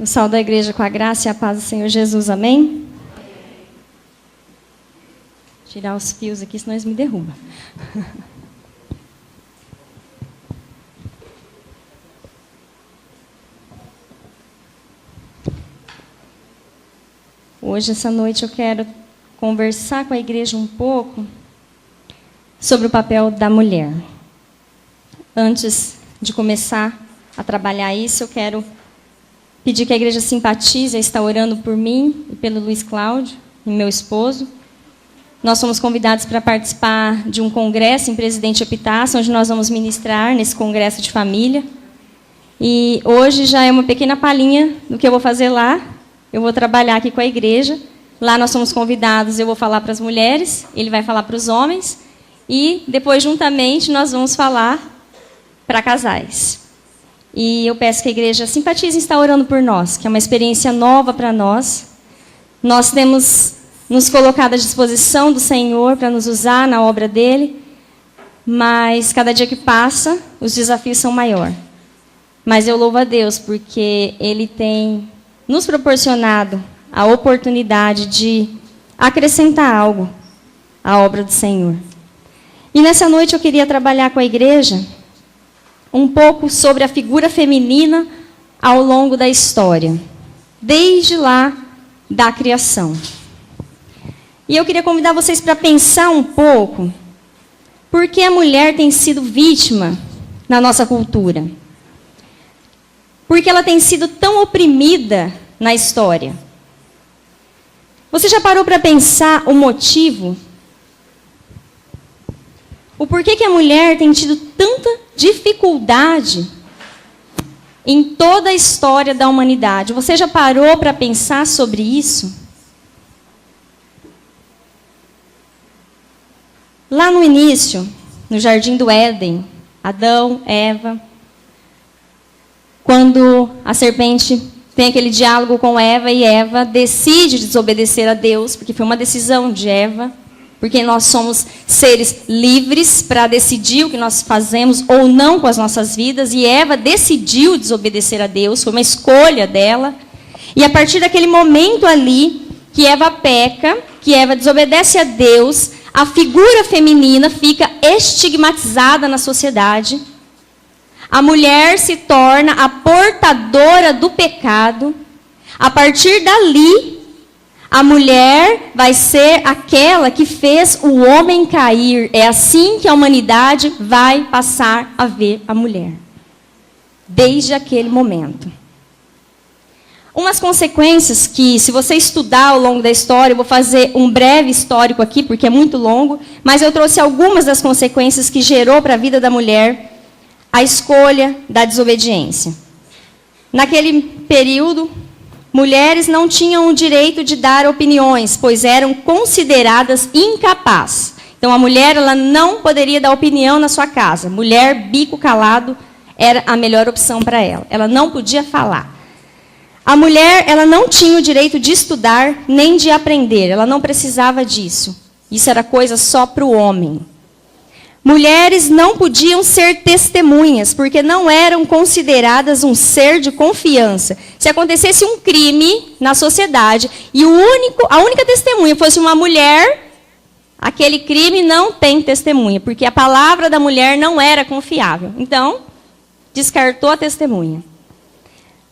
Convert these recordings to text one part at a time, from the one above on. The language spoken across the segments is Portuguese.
Eu saúdo a igreja com a graça e a paz do Senhor Jesus, amém? Tirar os fios aqui, senão eles me derrubam. Hoje, essa noite, eu quero conversar com a igreja um pouco sobre o papel da mulher. Antes de começar a trabalhar isso, eu quero pedir que a igreja simpatize a estar orando por mim e pelo Luiz Cláudio, e meu esposo. Nós somos convidados para participar de um congresso em Presidente Epitácio, onde nós vamos ministrar nesse congresso de família. E hoje já é uma pequena palhinha do que eu vou fazer lá. Eu vou trabalhar aqui com a igreja. Lá nós somos convidados, eu vou falar para as mulheres, ele vai falar para os homens. E depois, juntamente, nós vamos falar para casais. E eu peço que a igreja simpatize em estar orando por nós, que é uma experiência nova para nós. Nós temos nos colocado à disposição do Senhor para nos usar na obra dele, mas cada dia que passa, os desafios são maiores. Mas eu louvo a Deus, porque ele tem nos proporcionado a oportunidade de acrescentar algo à obra do Senhor. E nessa noite eu queria trabalhar com a igreja um pouco sobre a figura feminina ao longo da história, desde lá da criação. E eu queria convidar vocês para pensar um pouco por que a mulher tem sido vítima na nossa cultura. Por que ela tem sido tão oprimida na história. Você já parou para pensar o motivo? O porquê que a mulher tem tido tanta dificuldade em toda a história da humanidade? Você já parou para pensar sobre isso? Lá no início, no Jardim do Éden, Adão, Eva, quando a serpente tem aquele diálogo com Eva e Eva decide desobedecer a Deus, porque foi uma decisão de Eva, porque nós somos seres livres para decidir o que nós fazemos ou não com as nossas vidas, e Eva decidiu desobedecer a Deus, foi uma escolha dela. E a partir daquele momento ali, que Eva peca, que Eva desobedece a Deus, a figura feminina fica estigmatizada na sociedade. A mulher se torna a portadora do pecado. A partir dali, a mulher vai ser aquela que fez o homem cair. É assim que a humanidade vai passar a ver a mulher. Desde aquele momento. Umas consequências que, se você estudar ao longo da história, eu vou fazer um breve histórico aqui, porque é muito longo, mas eu trouxe algumas das consequências que gerou para a vida da mulher a escolha da desobediência. Naquele período, mulheres não tinham o direito de dar opiniões, pois eram consideradas incapazes. Então, a mulher ela não poderia dar opinião na sua casa. Mulher, bico calado, era a melhor opção para ela. Ela não podia falar. A mulher ela não tinha o direito de estudar nem de aprender. Ela não precisava disso. Isso era coisa só para o homem. Mulheres não podiam ser testemunhas, porque não eram consideradas um ser de confiança. Se acontecesse um crime na sociedade e a única testemunha fosse uma mulher, aquele crime não tem testemunha, porque a palavra da mulher não era confiável. Então, descartou a testemunha.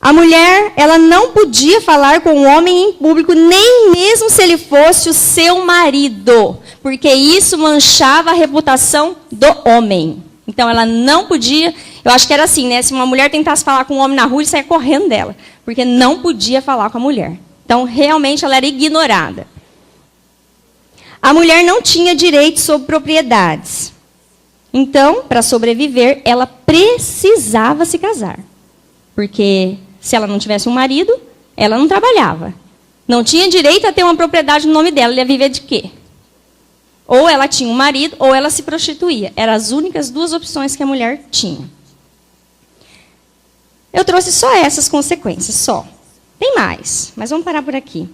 A mulher, ela não podia falar com o homem em público, nem mesmo se ele fosse o seu marido, porque isso manchava a reputação do homem. Então, ela não podia, eu acho que era assim, né? Se uma mulher tentasse falar com um homem na rua, ele saia correndo dela, porque não podia falar com a mulher. Então, realmente, ela era ignorada. A mulher não tinha direito sobre propriedades. Então, para sobreviver, ela precisava se casar, porque se ela não tivesse um marido, ela não trabalhava. Não tinha direito a ter uma propriedade no nome dela. Ela ia viver de quê? Ou ela tinha um marido, ou ela se prostituía. Eram as únicas duas opções que a mulher tinha. Eu trouxe só essas consequências, só. Tem mais, mas vamos parar por aqui.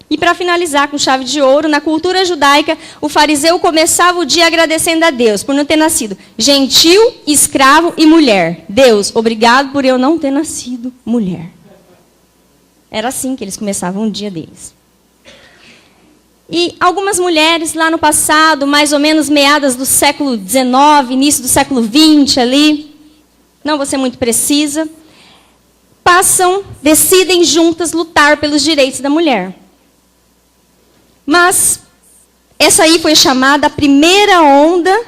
E para finalizar com chave de ouro, na cultura judaica, o fariseu começava o dia agradecendo a Deus por não ter nascido gentil, escravo e mulher. Deus, obrigado por eu não ter nascido mulher. Era assim que eles começavam o dia deles. E algumas mulheres lá no passado, mais ou menos meadas do século XIX, início do século XX ali, não vou ser muito precisa, decidem juntas lutar pelos direitos da mulher. Mas essa aí foi chamada a primeira onda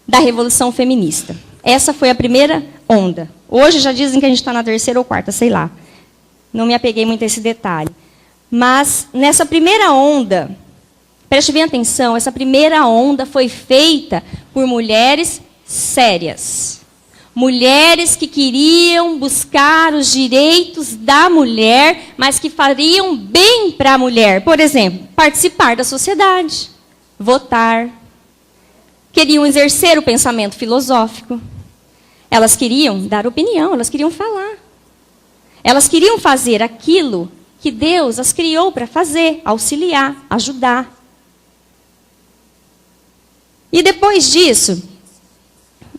da Revolução Feminista. Essa foi a primeira onda. Hoje já dizem que a gente está na terceira ou quarta, sei lá. Não me apeguei muito a esse detalhe. Mas nessa primeira onda, preste bem atenção, essa primeira onda foi feita por mulheres sérias. Mulheres que queriam buscar os direitos da mulher, mas que fariam bem para a mulher. Por exemplo, participar da sociedade, votar. Queriam exercer o pensamento filosófico. Elas queriam dar opinião, elas queriam falar. Elas queriam fazer aquilo que Deus as criou para fazer, auxiliar, ajudar. E depois disso,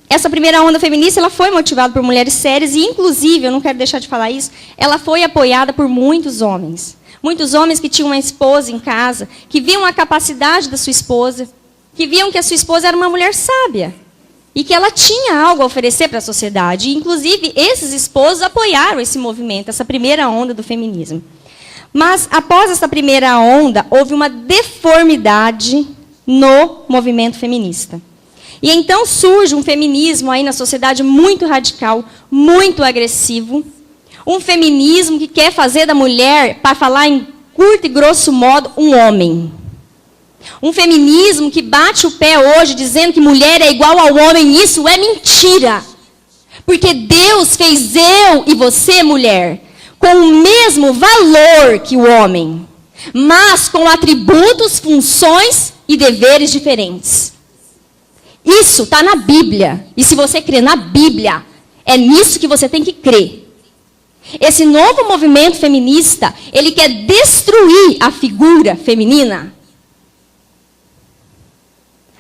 essa primeira onda feminista ela foi motivada por mulheres sérias e, inclusive, eu não quero deixar de falar isso, ela foi apoiada por muitos homens. Muitos homens que tinham uma esposa em casa, que viam a capacidade da sua esposa, que viam que a sua esposa era uma mulher sábia e que ela tinha algo a oferecer para a sociedade. E, inclusive, esses esposos apoiaram esse movimento, essa primeira onda do feminismo. Mas, após essa primeira onda, houve uma deformidade no movimento feminista. E então surge um feminismo aí na sociedade muito radical, muito agressivo. Um feminismo que quer fazer da mulher, para falar em curto e grosso modo, um homem. Um feminismo que bate o pé hoje dizendo que mulher é igual ao homem. Isso é mentira. Porque Deus fez eu e você, mulher, com o mesmo valor que o homem, mas com atributos, funções e deveres diferentes. Isso está na Bíblia. E se você crê na Bíblia, é nisso que você tem que crer. Esse novo movimento feminista, ele quer destruir a figura feminina.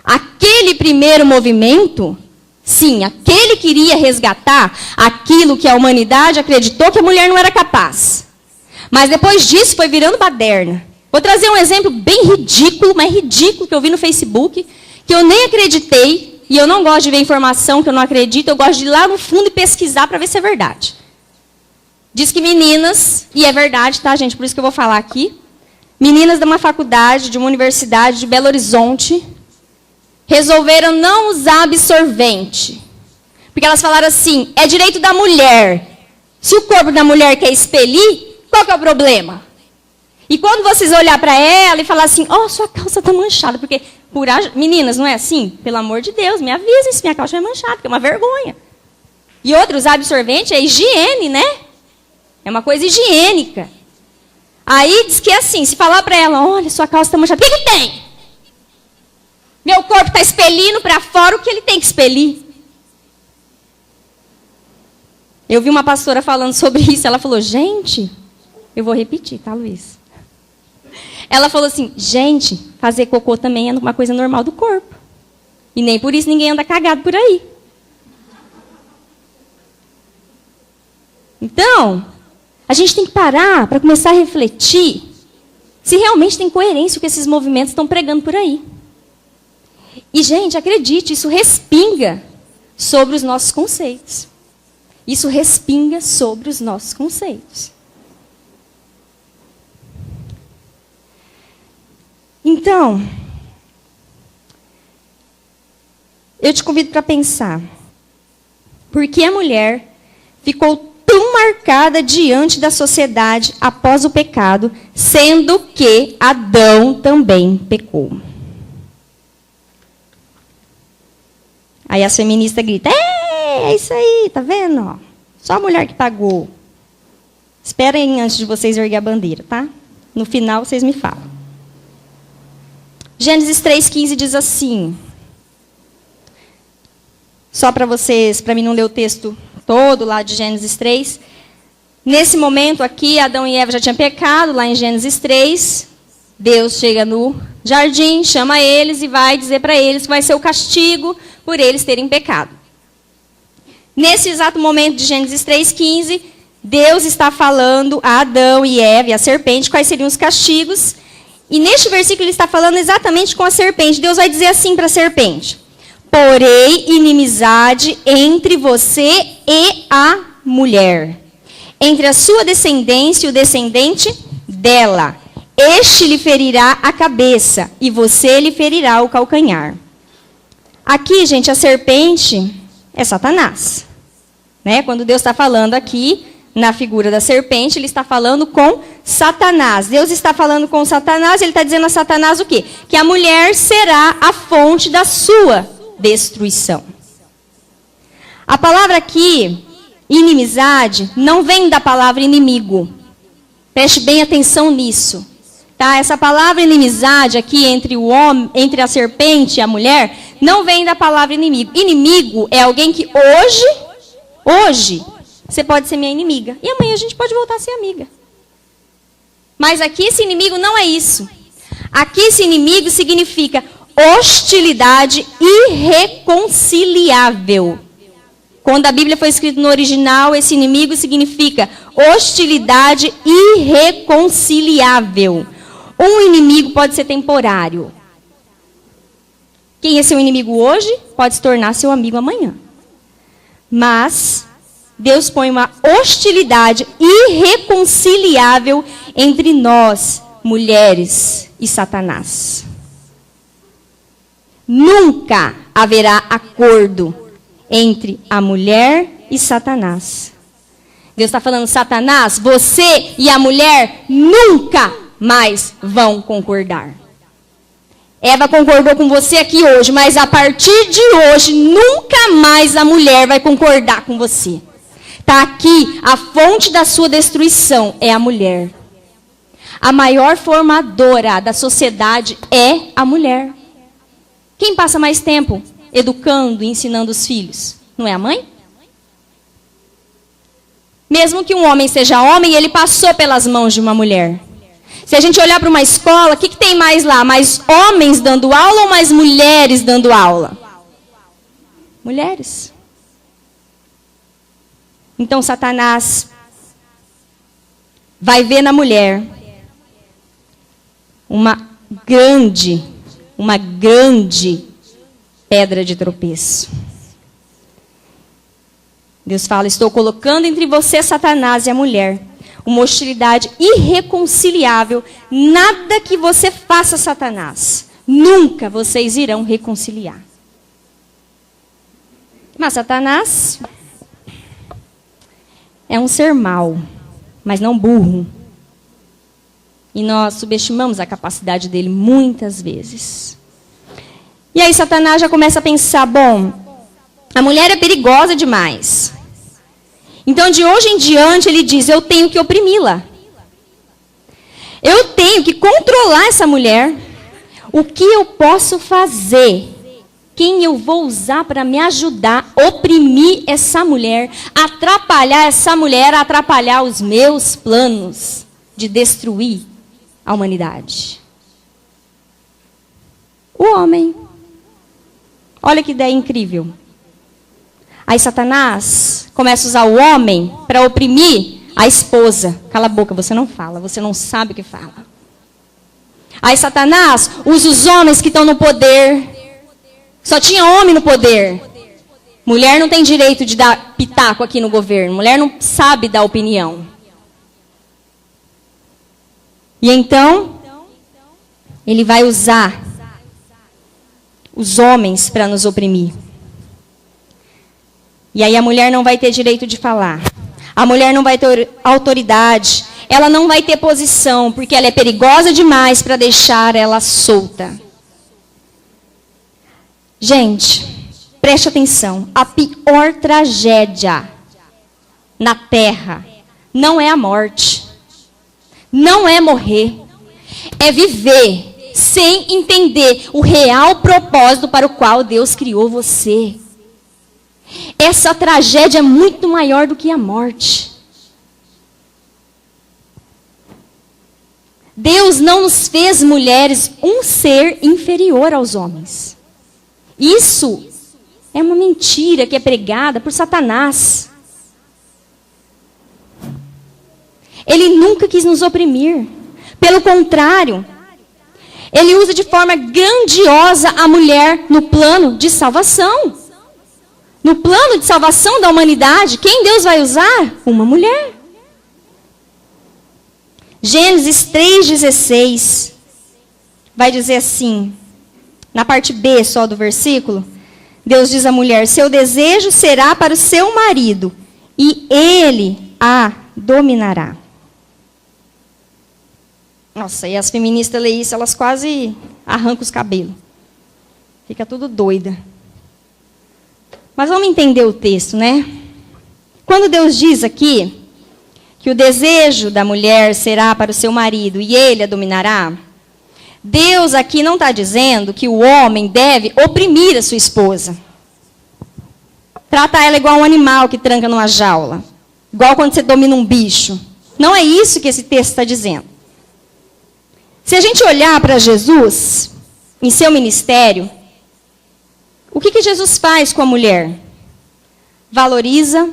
Aquele primeiro movimento, sim, aquele queria resgatar aquilo que a humanidade acreditou que a mulher não era capaz. Mas depois disso foi virando baderna. Vou trazer um exemplo bem ridículo, mas ridículo, que eu vi no Facebook, que eu nem acreditei, e eu não gosto de ver informação que eu não acredito, eu gosto de ir lá no fundo e pesquisar para ver se é verdade. Diz que meninas, e é verdade, tá, gente, por isso que eu vou falar aqui, meninas de uma faculdade, de uma universidade de Belo Horizonte, resolveram não usar absorvente. Porque elas falaram assim, é direito da mulher. Se o corpo da mulher quer expelir, qual que é o problema? E quando vocês olhar para ela e falar assim, ó, sua calça está manchada, porque, meninas, não é assim? Pelo amor de Deus, me avisem se minha calça é manchada, porque é uma vergonha. E outro, usar absorvente é higiene, né? É uma coisa higiênica. Aí diz que é assim, se falar para ela, olha, sua calça está manchada, o que tem? Meu corpo está expelindo para fora o que ele tem que expelir. Eu vi uma pastora falando sobre isso, ela falou, gente, eu vou repetir, tá, Luiz? Ela falou assim, gente, fazer cocô também é uma coisa normal do corpo. E nem por isso ninguém anda cagado por aí. Então, a gente tem que parar para começar a refletir se realmente tem coerência o que esses movimentos estão pregando por aí. E, gente, acredite, isso respinga sobre os nossos conceitos. Isso respinga sobre os nossos conceitos. Então, eu te convido para pensar. Por que a mulher ficou tão marcada diante da sociedade após o pecado, sendo que Adão também pecou? Aí as feministas gritam, é isso aí, tá vendo? Ó, só a mulher que pagou. Esperem antes de vocês erguer a bandeira, tá? No final vocês me falam. Gênesis 3,15 diz assim, só para vocês, para mim não ler o texto todo lá de Gênesis 3. Nesse momento aqui, Adão e Eva já tinham pecado, lá em Gênesis 3. Deus chega no jardim, chama eles e vai dizer para eles que vai ser o castigo por eles terem pecado. Nesse exato momento de Gênesis 3,15, Deus está falando a Adão e Eva e a serpente quais seriam os castigos. E neste versículo ele está falando exatamente com a serpente. Deus vai dizer assim para a serpente: porém inimizade entre você e a mulher, entre a sua descendência e o descendente dela. Este lhe ferirá a cabeça e você lhe ferirá o calcanhar. Aqui, gente, a serpente é Satanás. Né? Quando Deus está falando aqui, na figura da serpente, ele está falando com Satanás. Deus está falando com Satanás, ele está dizendo a Satanás o quê? Que a mulher será a fonte da sua destruição. A palavra aqui, inimizade, não vem da palavra inimigo. Preste bem atenção nisso. Tá? Essa palavra inimizade aqui entre o homem, entre a serpente e a mulher, não vem da palavra inimigo. Inimigo é alguém que hoje, você pode ser minha inimiga. E amanhã a gente pode voltar a ser amiga. Mas aqui esse inimigo não é isso. Aqui esse inimigo significa hostilidade irreconciliável. Quando a Bíblia foi escrita no original, esse inimigo significa hostilidade irreconciliável. Um inimigo pode ser temporário. Quem é seu inimigo hoje pode se tornar seu amigo amanhã. Mas Deus põe uma hostilidade irreconciliável entre nós, mulheres, e Satanás. Nunca haverá acordo entre a mulher e Satanás. Deus está falando: Satanás, você e a mulher nunca mais vão concordar. Eva concordou com você aqui hoje, mas a partir de hoje, nunca mais a mulher vai concordar com você. Está aqui, a fonte da sua destruição é a mulher. A maior formadora da sociedade é a mulher. Quem passa mais tempo educando e ensinando os filhos? Não é a mãe? Mesmo que um homem seja homem, ele passou pelas mãos de uma mulher. Se a gente olhar para uma escola, o que tem mais lá? Mais homens dando aula ou mais mulheres dando aula? Mulheres. Então Satanás vai ver na mulher uma grande pedra de tropeço. Deus fala: estou colocando entre você, Satanás, e a mulher uma hostilidade irreconciliável. Nada que você faça, Satanás, nunca vocês irão reconciliar. Mas Satanás é um ser mau, mas não burro. E nós subestimamos a capacidade dele muitas vezes. E aí Satanás já começa a pensar: bom, a mulher é perigosa demais. Então, de hoje em diante, ele diz: eu tenho que oprimi-la. Eu tenho que controlar essa mulher. O que eu posso fazer? Quem eu vou usar para me ajudar a oprimir essa mulher, atrapalhar essa mulher, atrapalhar os meus planos de destruir a humanidade? O homem. Olha que ideia incrível. Aí Satanás começa a usar o homem para oprimir a esposa. Cala a boca, você não fala, você não sabe o que fala. Aí Satanás usa os homens que estão no poder. Só tinha homem no poder. Mulher não tem direito de dar pitaco aqui no governo. Mulher não sabe dar opinião. E então, ele vai usar os homens para nos oprimir. E aí a mulher não vai ter direito de falar. A mulher não vai ter autoridade. Ela não vai ter posição, porque ela é perigosa demais para deixar ela solta. Gente, preste atenção. A pior tragédia na Terra não é a morte. Não é morrer. É viver sem entender o real propósito para o qual Deus criou você. Essa tragédia é muito maior do que a morte. Deus não nos fez mulheres um ser inferior aos homens. Isso é uma mentira que é pregada por Satanás. Ele nunca quis nos oprimir. Pelo contrário, ele usa de forma grandiosa a mulher no plano de salvação. No plano de salvação da humanidade, quem Deus vai usar? Uma mulher. Gênesis 3,16 vai dizer assim, na parte B só do versículo, Deus diz à mulher, seu desejo será para o seu marido, e ele a dominará. Nossa, e as feministas leem isso, elas quase arrancam os cabelos. Fica tudo doida. Mas vamos entender o texto, né? Quando Deus diz aqui que o desejo da mulher será para o seu marido e ele a dominará, Deus aqui não está dizendo que o homem deve oprimir a sua esposa. Tratar ela igual um animal que tranca numa jaula. Igual quando você domina um bicho. Não é isso que esse texto está dizendo. Se a gente olhar para Jesus, em seu ministério, o que Jesus faz com a mulher? Valoriza,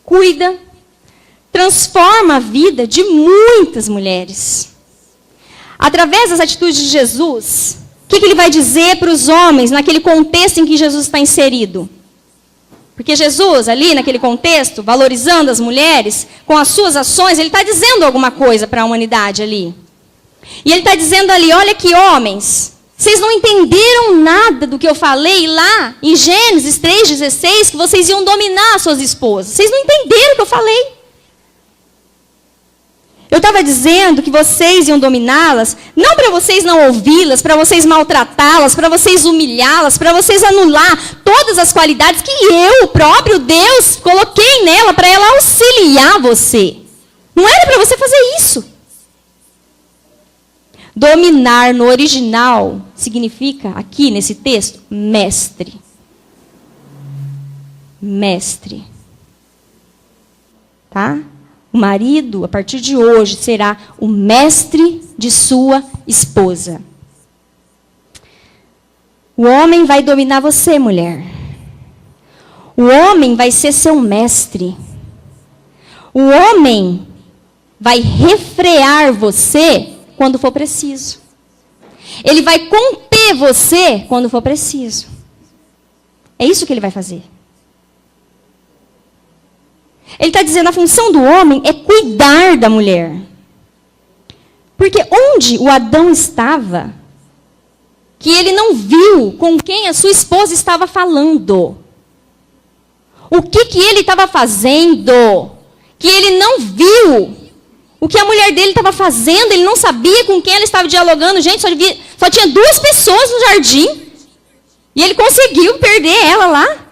cuida, transforma a vida de muitas mulheres. Através das atitudes de Jesus, o que ele vai dizer para os homens naquele contexto em que Jesus está inserido? Porque Jesus, ali naquele contexto, valorizando as mulheres, com as suas ações, ele está dizendo alguma coisa para a humanidade ali. E ele está dizendo ali, olha aqui, homens, vocês não entenderam nada do que eu falei lá em Gênesis 3,16, que vocês iam dominar as suas esposas. Vocês não entenderam o que eu falei. Eu estava dizendo que vocês iam dominá-las, não para vocês não ouvi-las, para vocês maltratá-las, para vocês humilhá-las, para vocês anular todas as qualidades que eu, o próprio Deus, coloquei nela para ela auxiliar você. Não era para você fazer isso. Dominar no original significa, aqui nesse texto, mestre. Mestre. Tá? O marido, a partir de hoje, será o mestre de sua esposa. O homem vai dominar você, mulher. O homem vai ser seu mestre. O homem vai refrear você quando for preciso. Ele vai conter você quando for preciso. É isso que ele vai fazer. Ele está dizendo, a função do homem é cuidar da mulher. Porque onde o Adão estava, que ele não viu com quem a sua esposa estava falando. O que ele estava fazendo, que ele não viu. O que a mulher dele estava fazendo, ele não sabia com quem ela estava dialogando. Gente, só tinha 2 pessoas no jardim. E ele conseguiu perder ela lá.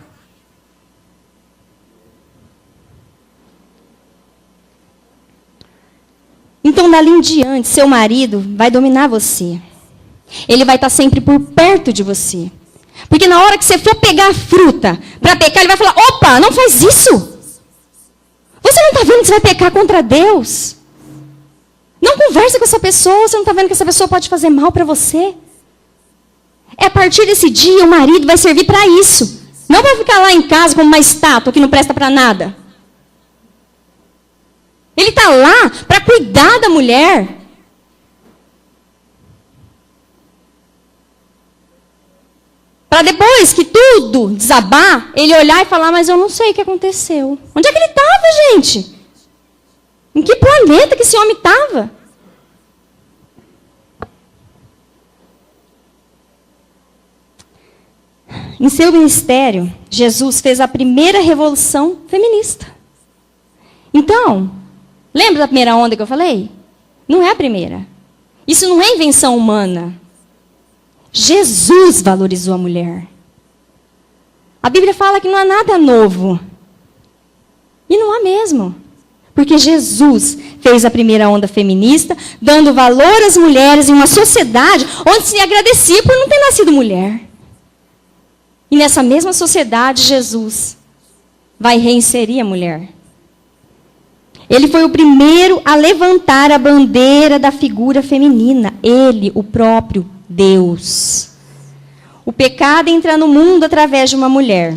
Então, dali em diante, seu marido vai dominar você. Ele vai estar sempre por perto de você. Porque na hora que você for pegar a fruta para pecar, ele vai falar, opa, não faz isso. Você não está vendo que você vai pecar contra Deus? Não conversa com essa pessoa, você não está vendo que essa pessoa pode fazer mal para você? É a partir desse dia, o marido vai servir para isso. Não vai ficar lá em casa como uma estátua que não presta para nada. Ele está lá para cuidar da mulher. Para depois que tudo desabar, ele olhar e falar, mas eu não sei o que aconteceu. Onde é que ele estava, gente? Em que planeta que esse homem estava? Em seu ministério, Jesus fez a primeira revolução feminista. Então, lembra da primeira onda que eu falei? Não é a primeira. Isso não é invenção humana. Jesus valorizou a mulher. A Bíblia fala que não há nada novo. E não há mesmo. Porque Jesus fez a primeira onda feminista, dando valor às mulheres em uma sociedade onde se agradecia por não ter nascido mulher. E nessa mesma sociedade, Jesus vai reinserir a mulher. Ele foi o primeiro a levantar a bandeira da figura feminina. Ele, o próprio Deus. O pecado entra no mundo através de uma mulher.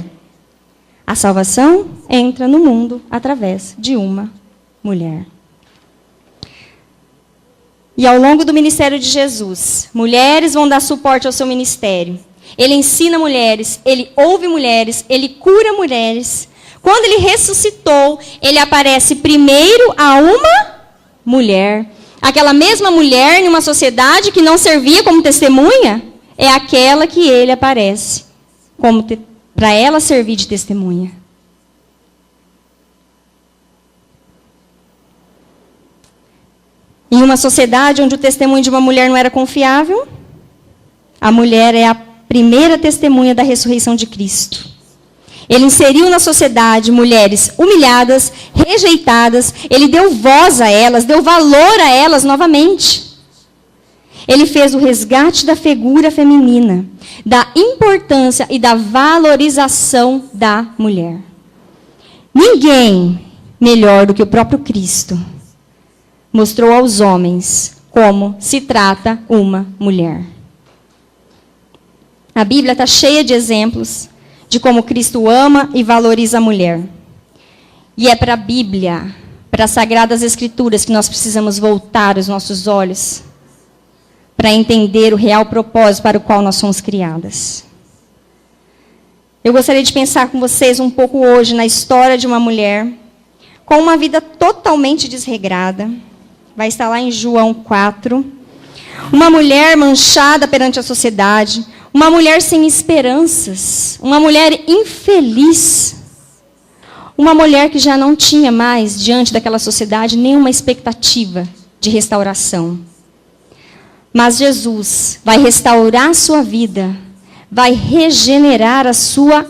A salvação entra no mundo através de uma mulher. E ao longo do ministério de Jesus, mulheres vão dar suporte ao seu ministério. Ele ensina mulheres, ele ouve mulheres, ele cura mulheres. Quando ele ressuscitou, ele aparece primeiro a uma mulher. Aquela mesma mulher, em uma sociedade que não servia como testemunha, é aquela que ele aparece para ela servir de testemunha. Em uma sociedade onde o testemunho de uma mulher não era confiável, a mulher é a primeira testemunha da ressurreição de Cristo. Ele inseriu na sociedade mulheres humilhadas, rejeitadas. Ele deu voz a elas, deu valor a elas novamente. Ele fez o resgate da figura feminina, da importância e da valorização da mulher. Ninguém melhor do que o próprio Cristo mostrou aos homens como se trata uma mulher. A Bíblia está cheia de exemplos de como Cristo ama e valoriza a mulher. E é para a Bíblia, para as Sagradas Escrituras, que nós precisamos voltar os nossos olhos para entender o real propósito para o qual nós somos criadas. Eu gostaria de pensar com vocês um pouco hoje na história de uma mulher com uma vida totalmente desregrada. Vai estar lá em João 4. Uma mulher manchada perante a sociedade. Uma mulher sem esperanças. Uma mulher infeliz. Uma mulher que já não tinha mais, diante daquela sociedade, nenhuma expectativa de restauração. Mas Jesus vai restaurar a sua vida. Vai regenerar a sua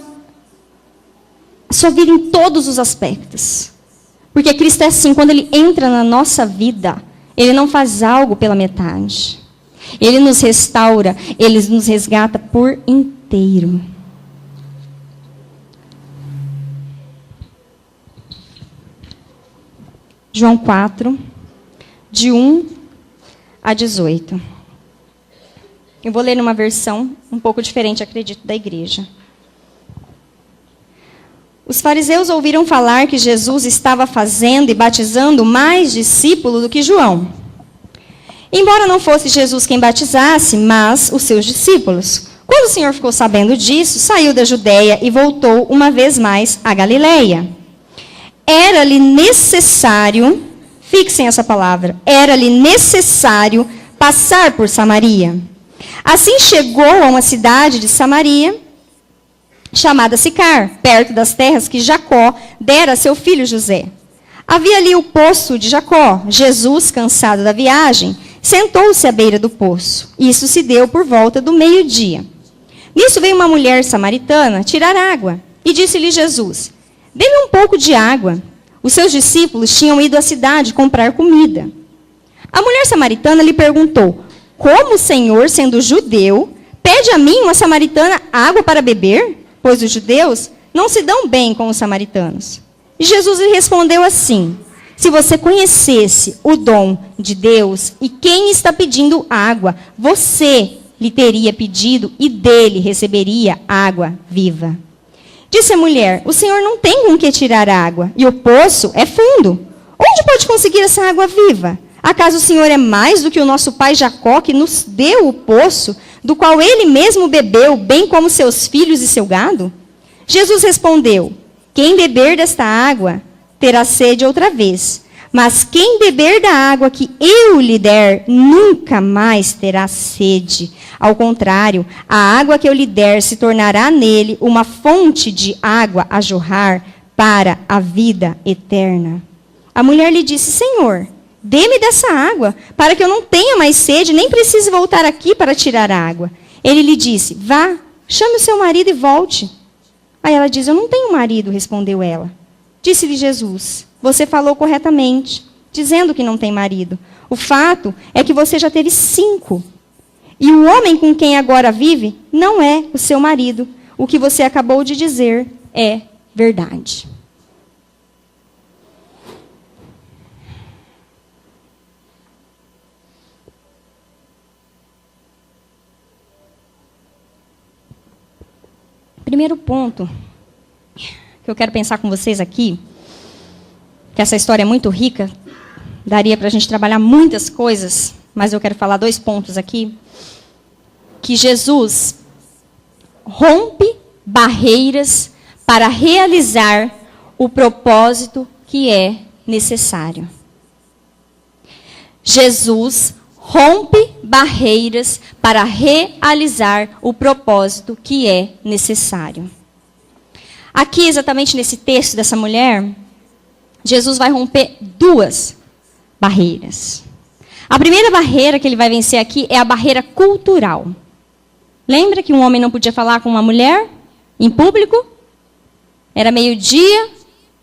vida em todos os aspectos. Porque Cristo é assim, quando Ele entra na nossa vida, Ele não faz algo pela metade. Ele nos restaura, Ele nos resgata por inteiro. João 4, de 1 a 18. Eu vou ler numa versão um pouco diferente, acredito, da igreja. Os fariseus ouviram falar que Jesus estava fazendo e batizando mais discípulos do que João. Embora não fosse Jesus quem batizasse, mas os seus discípulos. Quando o Senhor ficou sabendo disso, saiu da Judeia e voltou uma vez mais à Galileia. Era-lhe necessário, fixem essa palavra, era-lhe necessário passar por Samaria. Assim chegou a uma cidade de Samaria, chamada Sicar, perto das terras que Jacó dera a seu filho José. Havia ali o poço de Jacó. Jesus, cansado da viagem, sentou-se à beira do poço. Isso se deu por volta do meio-dia. Nisso veio uma mulher samaritana tirar água. E disse-lhe Jesus: dê-me um pouco de água. Os seus discípulos tinham ido à cidade comprar comida. A mulher samaritana lhe perguntou: como o Senhor, sendo judeu, pede a mim, uma samaritana, água para beber? Pois os judeus não se dão bem com os samaritanos. E Jesus lhe respondeu assim: se você conhecesse o dom de Deus e quem está pedindo água, você lhe teria pedido e dele receberia água viva. Disse a mulher: o Senhor não tem com que tirar água, e o poço é fundo. Onde pode conseguir essa água viva? Acaso o Senhor é mais do que o nosso pai Jacó, que nos deu o poço, do qual ele mesmo bebeu, bem como seus filhos e seu gado? Jesus respondeu: quem beber desta água terá sede outra vez, mas quem beber da água que eu lhe der nunca mais terá sede. Ao contrário, a água que eu lhe der se tornará nele uma fonte de água a jorrar para a vida eterna. A mulher lhe disse: Senhor, dê-me dessa água, para que eu não tenha mais sede, nem precise voltar aqui para tirar água. Ele lhe disse: vá, chame o seu marido e volte. Aí ela diz: eu não tenho marido, respondeu ela. Disse-lhe Jesus: você falou corretamente, dizendo que não tem marido. O fato é que você já teve 5. E o homem com quem agora vive não é o seu marido. O que você acabou de dizer é verdade. Primeiro ponto que eu quero pensar com vocês aqui, que essa história é muito rica, daria para a gente trabalhar muitas coisas, mas eu quero falar 2 pontos aqui. Que Jesus rompe barreiras para realizar o propósito que é necessário. Jesus rompe barreiras para realizar o propósito que é necessário. Aqui, exatamente nesse texto dessa mulher, Jesus vai romper 2 barreiras. A primeira barreira que ele vai vencer aqui é a barreira cultural. Lembra que um homem não podia falar com uma mulher em público? Era meio-dia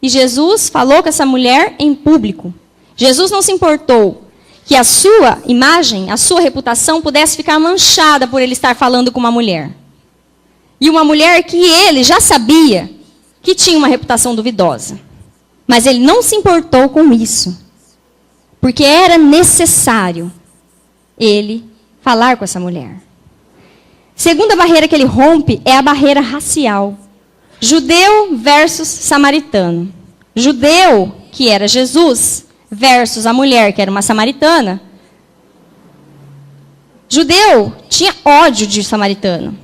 e Jesus falou com essa mulher em público. Jesus não se importou que a sua imagem, a sua reputação pudesse ficar manchada por ele estar falando com uma mulher. E uma mulher que ele já sabia que tinha uma reputação duvidosa. Mas ele não se importou com isso. Porque era necessário ele falar com essa mulher. Segunda barreira que ele rompe é a barreira racial. Judeu versus samaritano. Judeu, que era Jesus, versus a mulher, que era uma samaritana. Judeu tinha ódio de samaritano.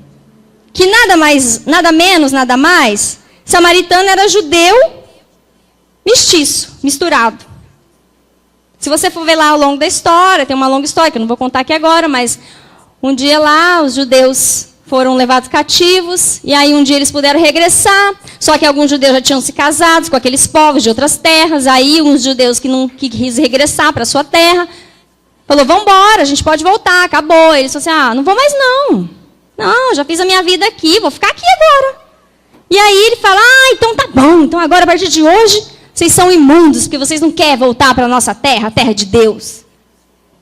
Que nada mais, nada menos, nada mais, samaritano era judeu mestiço, misturado. Se você for ver lá ao longo da história, tem uma longa história que eu não vou contar aqui agora, mas um dia lá os judeus foram levados cativos, e aí um dia eles puderam regressar, só que alguns judeus já tinham se casado com aqueles povos de outras terras, aí uns judeus que quis regressar para a sua terra, falou, vamos embora, a gente pode voltar, acabou. Eles falaram assim, não vou mais não. Não, já fiz a minha vida aqui, vou ficar aqui agora. E aí ele fala, então tá bom, então agora a partir de hoje, vocês são imundos, porque vocês não querem voltar para a nossa terra, a terra de Deus.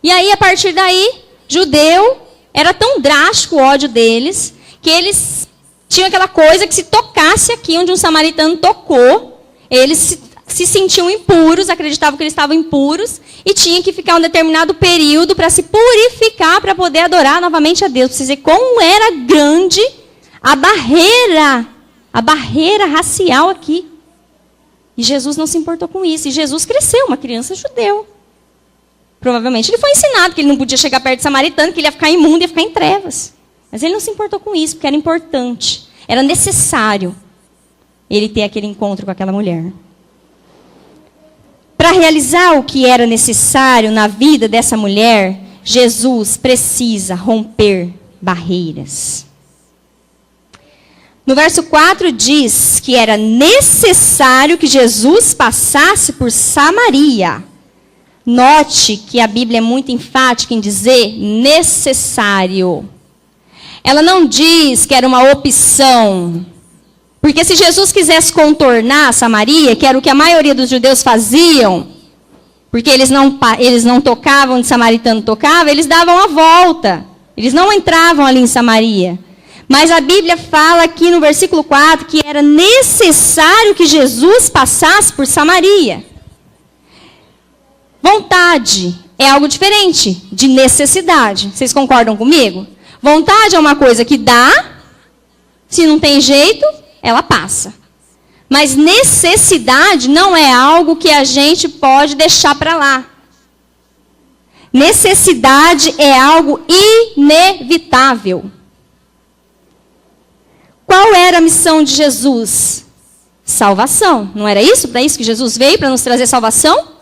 E aí, a partir daí, judeu, era tão drástico o ódio deles, que eles tinham aquela coisa que se tocasse aqui onde um samaritano tocou, eles se sentiam impuros, acreditavam que eles estavam impuros, e tinham que ficar um determinado período para se purificar, para poder adorar novamente a Deus. Para vocês verem como era grande a barreira racial aqui. E Jesus não se importou com isso. E Jesus cresceu, uma criança judeu. Provavelmente ele foi ensinado que ele não podia chegar perto de samaritano, que ele ia ficar imundo, ia ficar em trevas. Mas ele não se importou com isso, porque era importante. Era necessário ele ter aquele encontro com aquela mulher. Para realizar o que era necessário na vida dessa mulher, Jesus precisa romper barreiras. No verso 4 diz que era necessário que Jesus passasse por Samaria. Note que a Bíblia é muito enfática em dizer necessário. Ela não diz que era uma opção. Porque se Jesus quisesse contornar Samaria, que era o que a maioria dos judeus faziam, porque eles não tocavam onde o samaritano tocava, eles davam a volta. Eles não entravam ali em Samaria. Mas a Bíblia fala aqui no versículo 4 que era necessário que Jesus passasse por Samaria. Vontade é algo diferente de necessidade. Vocês concordam comigo? Vontade é uma coisa que dá, se não tem jeito, ela passa. Mas necessidade não é algo que a gente pode deixar para lá. Necessidade é algo inevitável. Qual era a missão de Jesus? Salvação. Não era isso? Para isso que Jesus veio, para nos trazer salvação?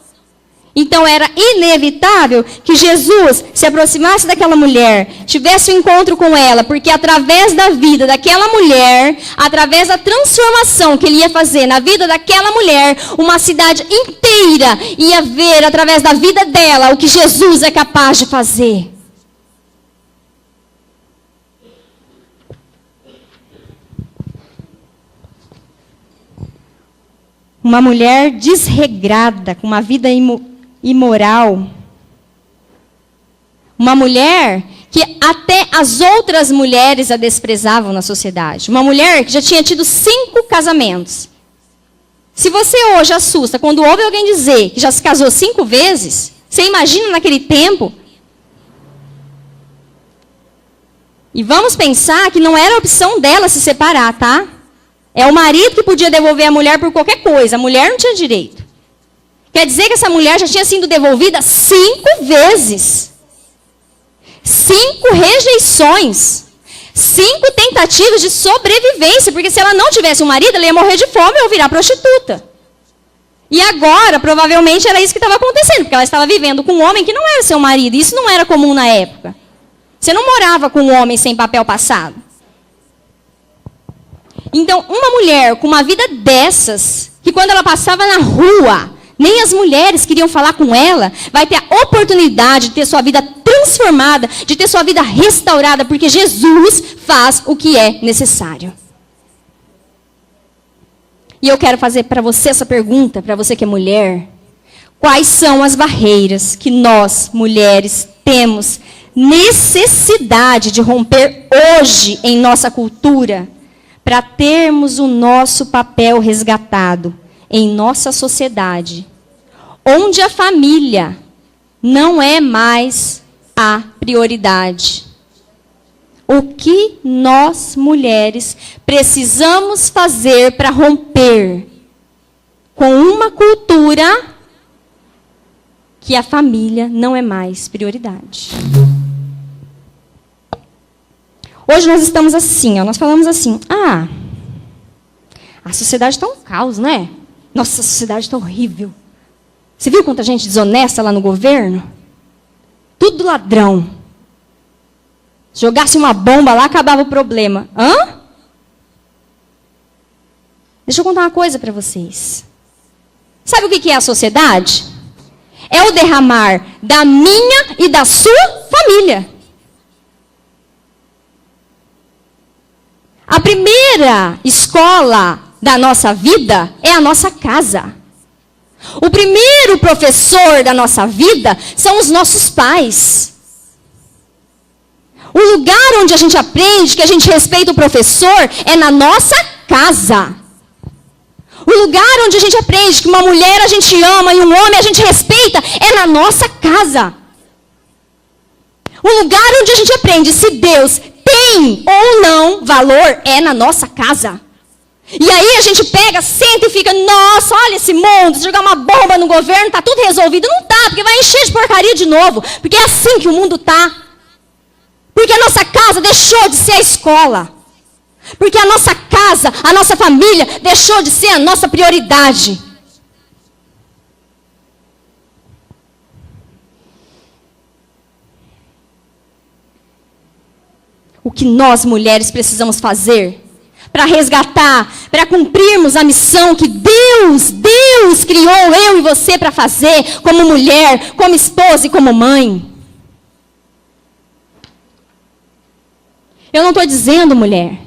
Então era inevitável que Jesus se aproximasse daquela mulher, tivesse um encontro com ela, porque através da vida daquela mulher, através da transformação que ele ia fazer na vida daquela mulher, uma cidade inteira ia ver através da vida dela o que Jesus é capaz de fazer. Uma mulher desregrada, com uma vida imoral. Uma mulher que até as outras mulheres a desprezavam na sociedade. Uma mulher que já tinha tido 5 casamentos. Se você hoje assusta quando ouve alguém dizer que já se casou 5 vezes, você imagina naquele tempo? E vamos pensar que não era opção dela se separar, tá? É o marido que podia devolver a mulher por qualquer coisa. A mulher não tinha direito. Quer dizer que essa mulher já tinha sido devolvida 5 vezes. 5 rejeições. 5 tentativas de sobrevivência. Porque se ela não tivesse um marido, ela ia morrer de fome ou virar prostituta. E agora, provavelmente, era isso que estava acontecendo. Porque ela estava vivendo com um homem que não era seu marido. Isso não era comum na época. Você não morava com um homem sem papel passado. Então, uma mulher com uma vida dessas, que quando ela passava na rua, nem as mulheres queriam falar com ela, vai ter a oportunidade de ter sua vida transformada, de ter sua vida restaurada, porque Jesus faz o que é necessário. E eu quero fazer para você essa pergunta, para você que é mulher. Quais são as barreiras que nós, mulheres, temos necessidade de romper hoje em nossa cultura, para termos o nosso papel resgatado em nossa sociedade, onde a família não é mais a prioridade? O que nós, mulheres, precisamos fazer para romper com uma cultura que a família não é mais prioridade? Hoje nós estamos assim, nós falamos assim, a sociedade está um caos, né? Nossa, a sociedade está horrível. Você viu quanta gente desonesta lá no governo? Tudo ladrão. Se jogasse uma bomba lá, acabava o problema. Deixa eu contar uma coisa para vocês. Sabe o que é a sociedade? É o derramar da minha e da sua família. A primeira escola da nossa vida é a nossa casa. O primeiro professor da nossa vida são os nossos pais. O lugar onde a gente aprende, que a gente respeita o professor, é na nossa casa. O lugar onde a gente aprende que uma mulher a gente ama e um homem a gente respeita, é na nossa casa. O lugar onde a gente aprende se Deus tem ou não valor é na nossa casa. E aí a gente pega, senta e fica, nossa, olha esse mundo, se jogar uma bomba no governo, tá tudo resolvido. Não tá, porque vai encher de porcaria de novo. Porque é assim que o mundo tá. Porque a nossa casa deixou de ser a escola. Porque a nossa casa, a nossa família, deixou de ser a nossa prioridade. O que nós, mulheres, precisamos fazer para resgatar, para cumprirmos a missão que Deus criou eu e você para fazer, como mulher, como esposa e como mãe. Eu não estou dizendo, mulher,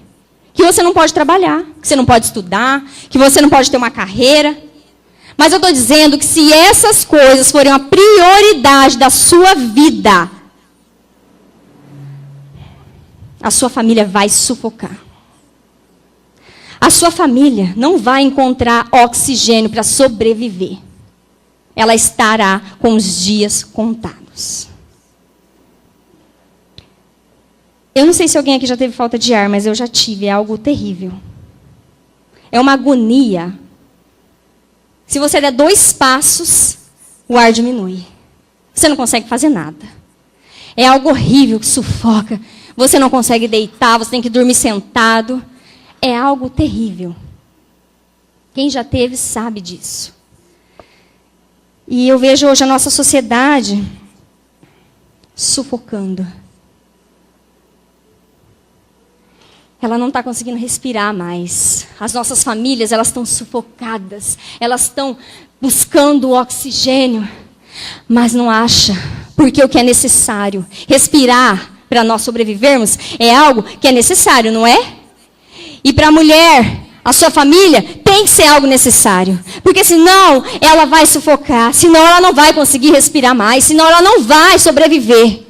que você não pode trabalhar, que você não pode estudar, que você não pode ter uma carreira. Mas eu estou dizendo que se essas coisas forem uma prioridade da sua vida, a sua família vai sufocar. A sua família não vai encontrar oxigênio para sobreviver. Ela estará com os dias contados. Eu não sei se alguém aqui já teve falta de ar, mas eu já tive. É algo terrível. É uma agonia. Se você der 2 passos, o ar diminui. Você não consegue fazer nada. É algo horrível que sufoca. Você não consegue deitar, você tem que dormir sentado. É algo terrível. Quem já teve sabe disso. E eu vejo hoje a nossa sociedade sufocando. Ela não está conseguindo respirar mais. As nossas famílias, elas estão sufocadas. Elas estão buscando o oxigênio, mas não acha. Porque o que é necessário, respirar para nós sobrevivermos, é algo que é necessário, não é? E para a mulher, a sua família, tem que ser algo necessário. Porque senão ela vai sufocar, senão ela não vai conseguir respirar mais, senão ela não vai sobreviver.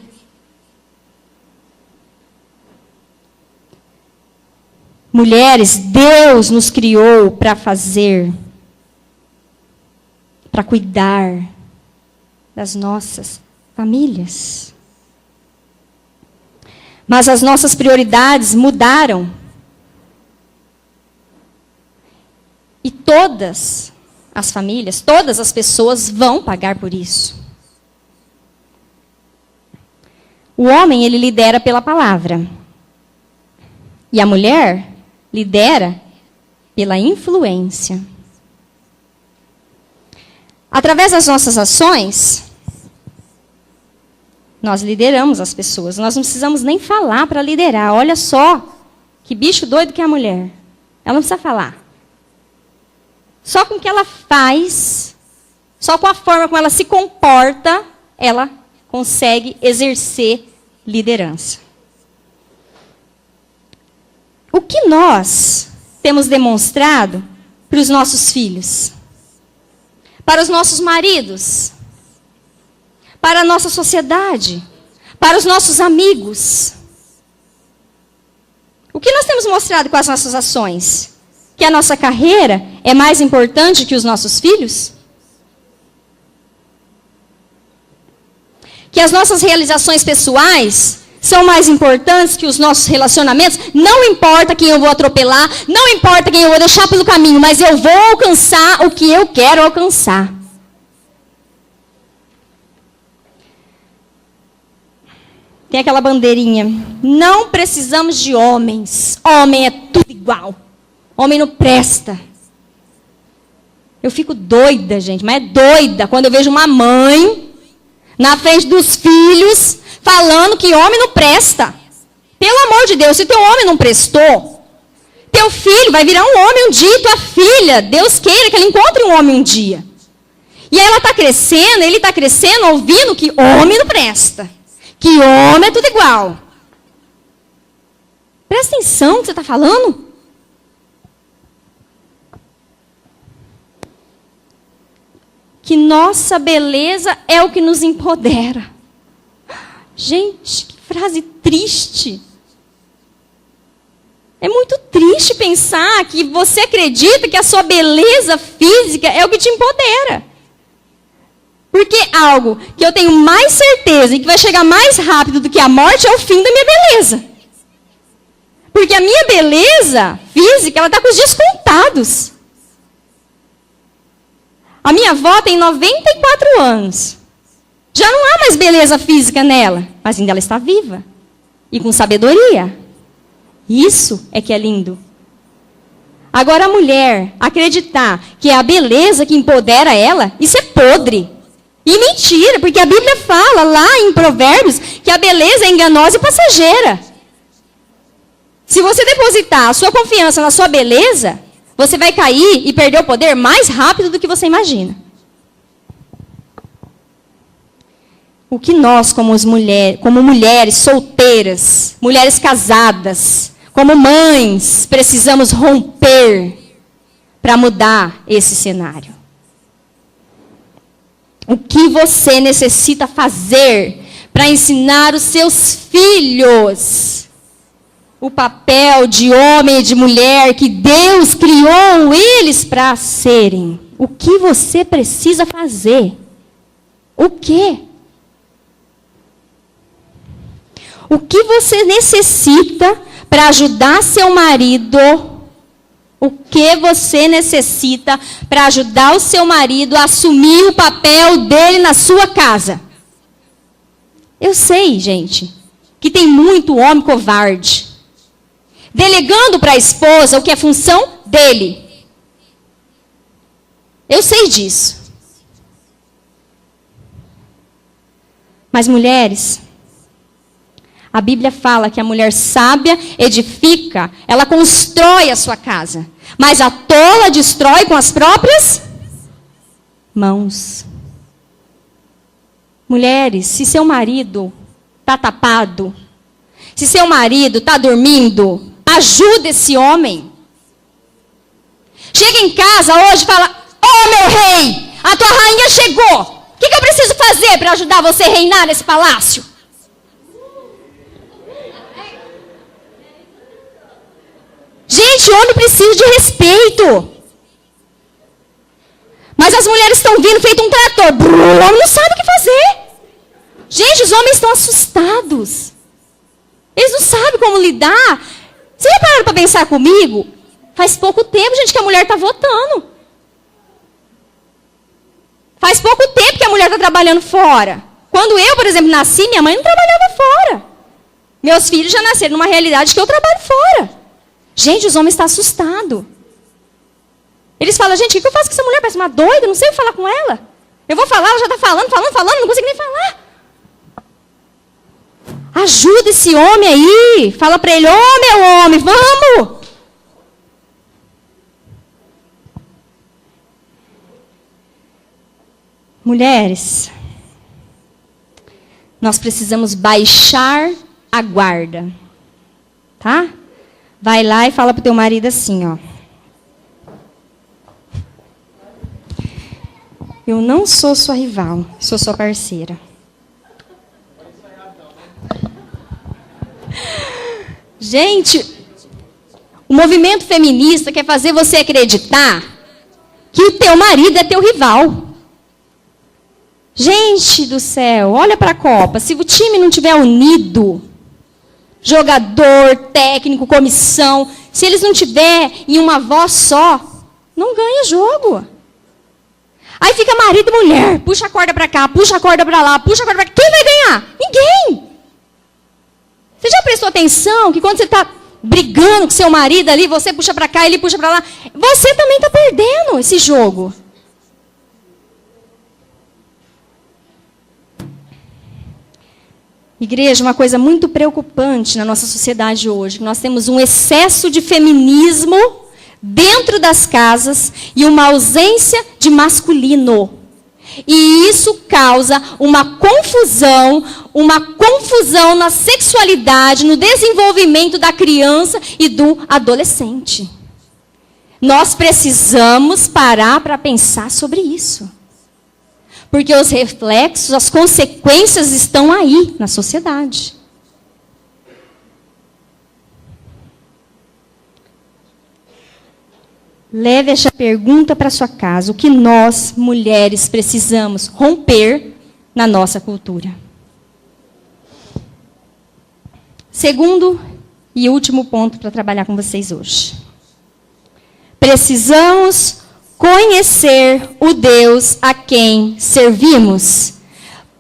Mulheres, Deus nos criou para fazer, para cuidar das nossas famílias. Mas as nossas prioridades mudaram. E todas as famílias, todas as pessoas vão pagar por isso. O homem, ele lidera pela palavra. E a mulher lidera pela influência. Através das nossas ações, nós lideramos as pessoas. Nós não precisamos nem falar para liderar. Olha só que bicho doido que é a mulher. Ela não precisa falar. Só com o que ela faz, só com a forma como ela se comporta, ela consegue exercer liderança. O que nós temos demonstrado para os nossos filhos? Para os nossos maridos? Para a nossa sociedade? Para os nossos amigos? O que nós temos mostrado com as nossas ações? Que a nossa carreira é mais importante que os nossos filhos? Que as nossas realizações pessoais são mais importantes que os nossos relacionamentos? Não importa quem eu vou atropelar, não importa quem eu vou deixar pelo caminho, mas eu vou alcançar o que eu quero alcançar. Tem aquela bandeirinha. Não precisamos de homens. Homem é tudo igual. Homem não presta. Eu fico doida, gente, mas é doida quando eu vejo uma mãe na frente dos filhos falando que homem não presta. Pelo amor de Deus, se teu homem não prestou, teu filho vai virar um homem um dia, tua filha, Deus queira que ela encontre um homem um dia. E aí ela está crescendo, ele está crescendo ouvindo que homem não presta. Que homem é tudo igual. Presta atenção no que você está falando. Que nossa beleza é o que nos empodera. Gente, que frase triste. É muito triste pensar que você acredita que a sua beleza física é o que te empodera. Porque algo que eu tenho mais certeza e que vai chegar mais rápido do que a morte é o fim da minha beleza. Porque a minha beleza física, ela está com os dias contados. A minha avó tem 94 anos. Já não há mais beleza física nela, mas ainda ela está viva. E com sabedoria. Isso é que é lindo. Agora a mulher acreditar que é a beleza que empodera ela, isso é podre. E mentira, porque a Bíblia fala lá em Provérbios que a beleza é enganosa e passageira. Se você depositar a sua confiança na sua beleza, você vai cair e perder o poder mais rápido do que você imagina. O que nós, como mulheres solteiras, mulheres casadas, como mães, precisamos romper para mudar esse cenário? O que você necessita fazer para ensinar os seus filhos o papel de homem e de mulher que Deus criou eles para serem? O que você precisa fazer? O quê? O que você necessita para ajudar seu marido? O que você necessita para ajudar o seu marido a assumir o papel dele na sua casa? Eu sei, gente, que tem muito homem covarde, delegando para a esposa o que é função dele. Eu sei disso. Mas mulheres, a Bíblia fala que a mulher sábia edifica, ela constrói a sua casa. Mas a tola destrói com as próprias mãos. Mulheres, se seu marido está tapado, se seu marido está dormindo, ajuda esse homem. Chega em casa hoje e fala: "Ô meu rei, a tua rainha chegou. O que eu preciso fazer para ajudar você a reinar nesse palácio?" Gente, homem precisa de respeito. Mas as mulheres estão vindo feito um trator. O homem não sabe o que fazer. Gente, os homens estão assustados. Eles não sabem como lidar. Vocês já pararam para pensar comigo? Faz pouco tempo, gente, que a mulher está votando. Faz pouco tempo que a mulher está trabalhando fora. Quando eu, por exemplo, nasci, minha mãe não trabalhava fora. Meus filhos já nasceram numa realidade que eu trabalho fora. Gente, os homens estão assustados. Eles falam, gente, o que eu faço com essa mulher? Parece uma doida, não sei o que falar com ela. Eu vou falar, ela já está falando, não consigo nem falar. Ajuda esse homem aí. Fala para ele, meu homem, vamos. Mulheres, nós precisamos baixar a guarda. Tá? Vai lá e fala para o teu marido assim, ó. Eu não sou sua rival, sou sua parceira. Gente, o movimento feminista quer fazer você acreditar que o teu marido é teu rival. Gente do céu, olha para a Copa. Se o time não tiver unido, jogador, técnico, comissão, se eles não tiverem em uma voz só, não ganha jogo. Aí fica marido e mulher, puxa a corda para cá, puxa a corda para lá, puxa a corda para cá. Quem vai ganhar? Ninguém. Você já prestou atenção que quando você está brigando com seu marido ali, você puxa para cá, ele puxa para lá, você também está perdendo esse jogo. Igreja, uma coisa muito preocupante na nossa sociedade hoje, nós temos um excesso de feminismo dentro das casas e uma ausência de masculino. E isso causa uma confusão na sexualidade, no desenvolvimento da criança e do adolescente. Nós precisamos parar para pensar sobre isso. Porque os reflexos, as consequências estão aí na sociedade. Leve essa pergunta para sua casa. O que nós, mulheres, precisamos romper na nossa cultura? Segundo e último ponto para trabalhar com vocês hoje. Precisamos conhecer o Deus a quem servimos.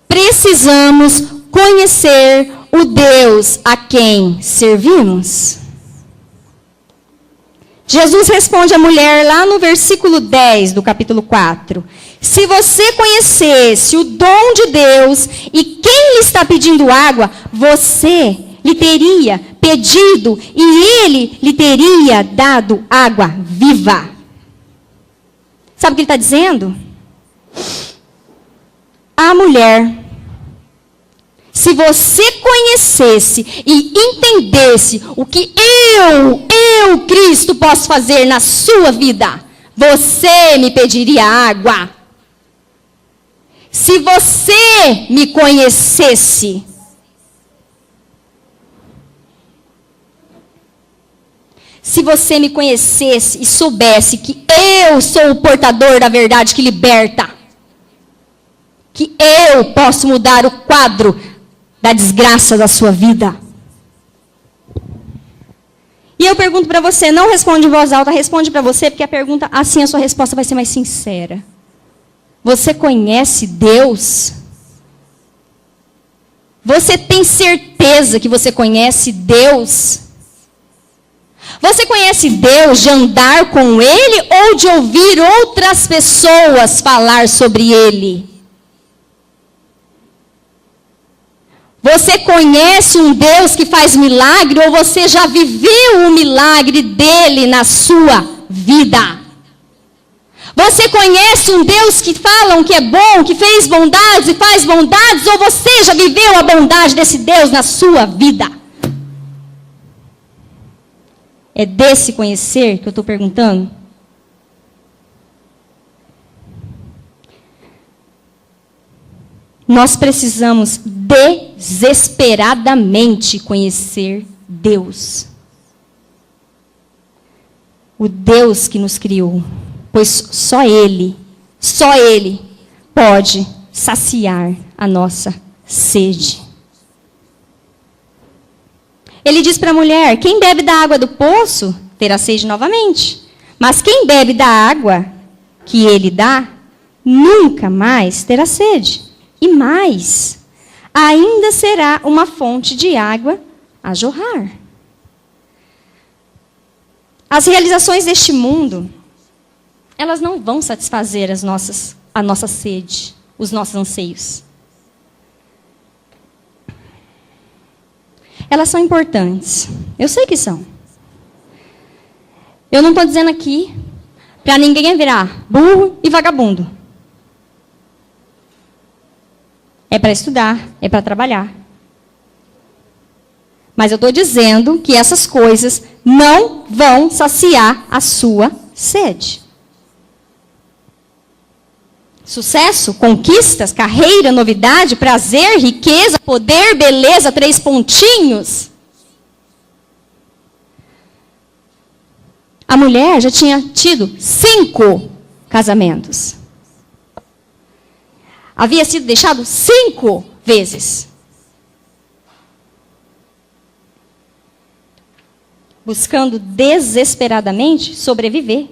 Precisamos conhecer o Deus a quem servimos. Jesus responde à mulher lá no versículo 10 do capítulo 4. Se você conhecesse o dom de Deus e quem lhe está pedindo água, você lhe teria pedido e ele lhe teria dado água viva. Sabe o que ele está dizendo? A mulher, se você conhecesse e entendesse o que eu, Cristo, posso fazer na sua vida, você me pediria água. Se você me conhecesse, se você me conhecesse e soubesse que eu sou o portador da verdade que liberta, que eu posso mudar o quadro da desgraça da sua vida. E eu pergunto para você, não responde em voz alta, responde para você, porque a pergunta, assim a sua resposta vai ser mais sincera. Você conhece Deus? Você tem certeza que você conhece Deus? Você conhece Deus de andar com Ele ou de ouvir outras pessoas falar sobre Ele? Você conhece um Deus que faz milagre ou você já viveu o milagre dele na sua vida? Você conhece um Deus que falam que é bom, que fez bondades e faz bondades, ou você já viveu a bondade desse Deus na sua vida? É desse conhecer que eu estou perguntando? Nós precisamos desesperadamente conhecer Deus. O Deus que nos criou. Pois só Ele pode saciar a nossa sede. Ele diz para a mulher, quem bebe da água do poço terá sede novamente. Mas quem bebe da água que Ele dá, nunca mais terá sede. E mais, ainda será uma fonte de água a jorrar. As realizações deste mundo, elas não vão satisfazer a nossa sede, os nossos anseios. Elas são importantes. Eu sei que são. Eu não estou dizendo aqui para ninguém virar burro e vagabundo. É para estudar, é para trabalhar. Mas eu estou dizendo que essas coisas não vão saciar a sua sede. Sucesso, conquistas, carreira, novidade, prazer, riqueza, poder, beleza, 3 pontinhos. A mulher já tinha tido 5 casamentos. Havia sido deixado 5 vezes. Buscando desesperadamente sobreviver.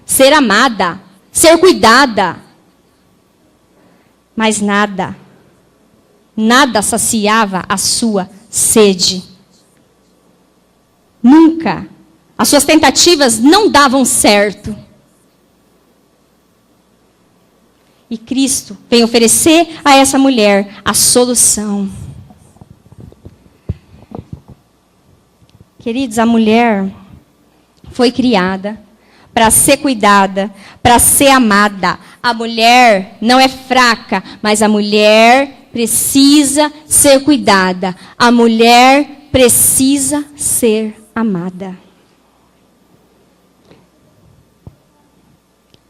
Ser amada. Ser cuidada. Mas nada saciava a sua sede. Nunca. As suas tentativas não davam certo. E Cristo vem oferecer a essa mulher a solução. Queridos, a mulher foi criada para ser cuidada, para ser amada. A mulher não é fraca, mas a mulher precisa ser cuidada. A mulher precisa ser amada.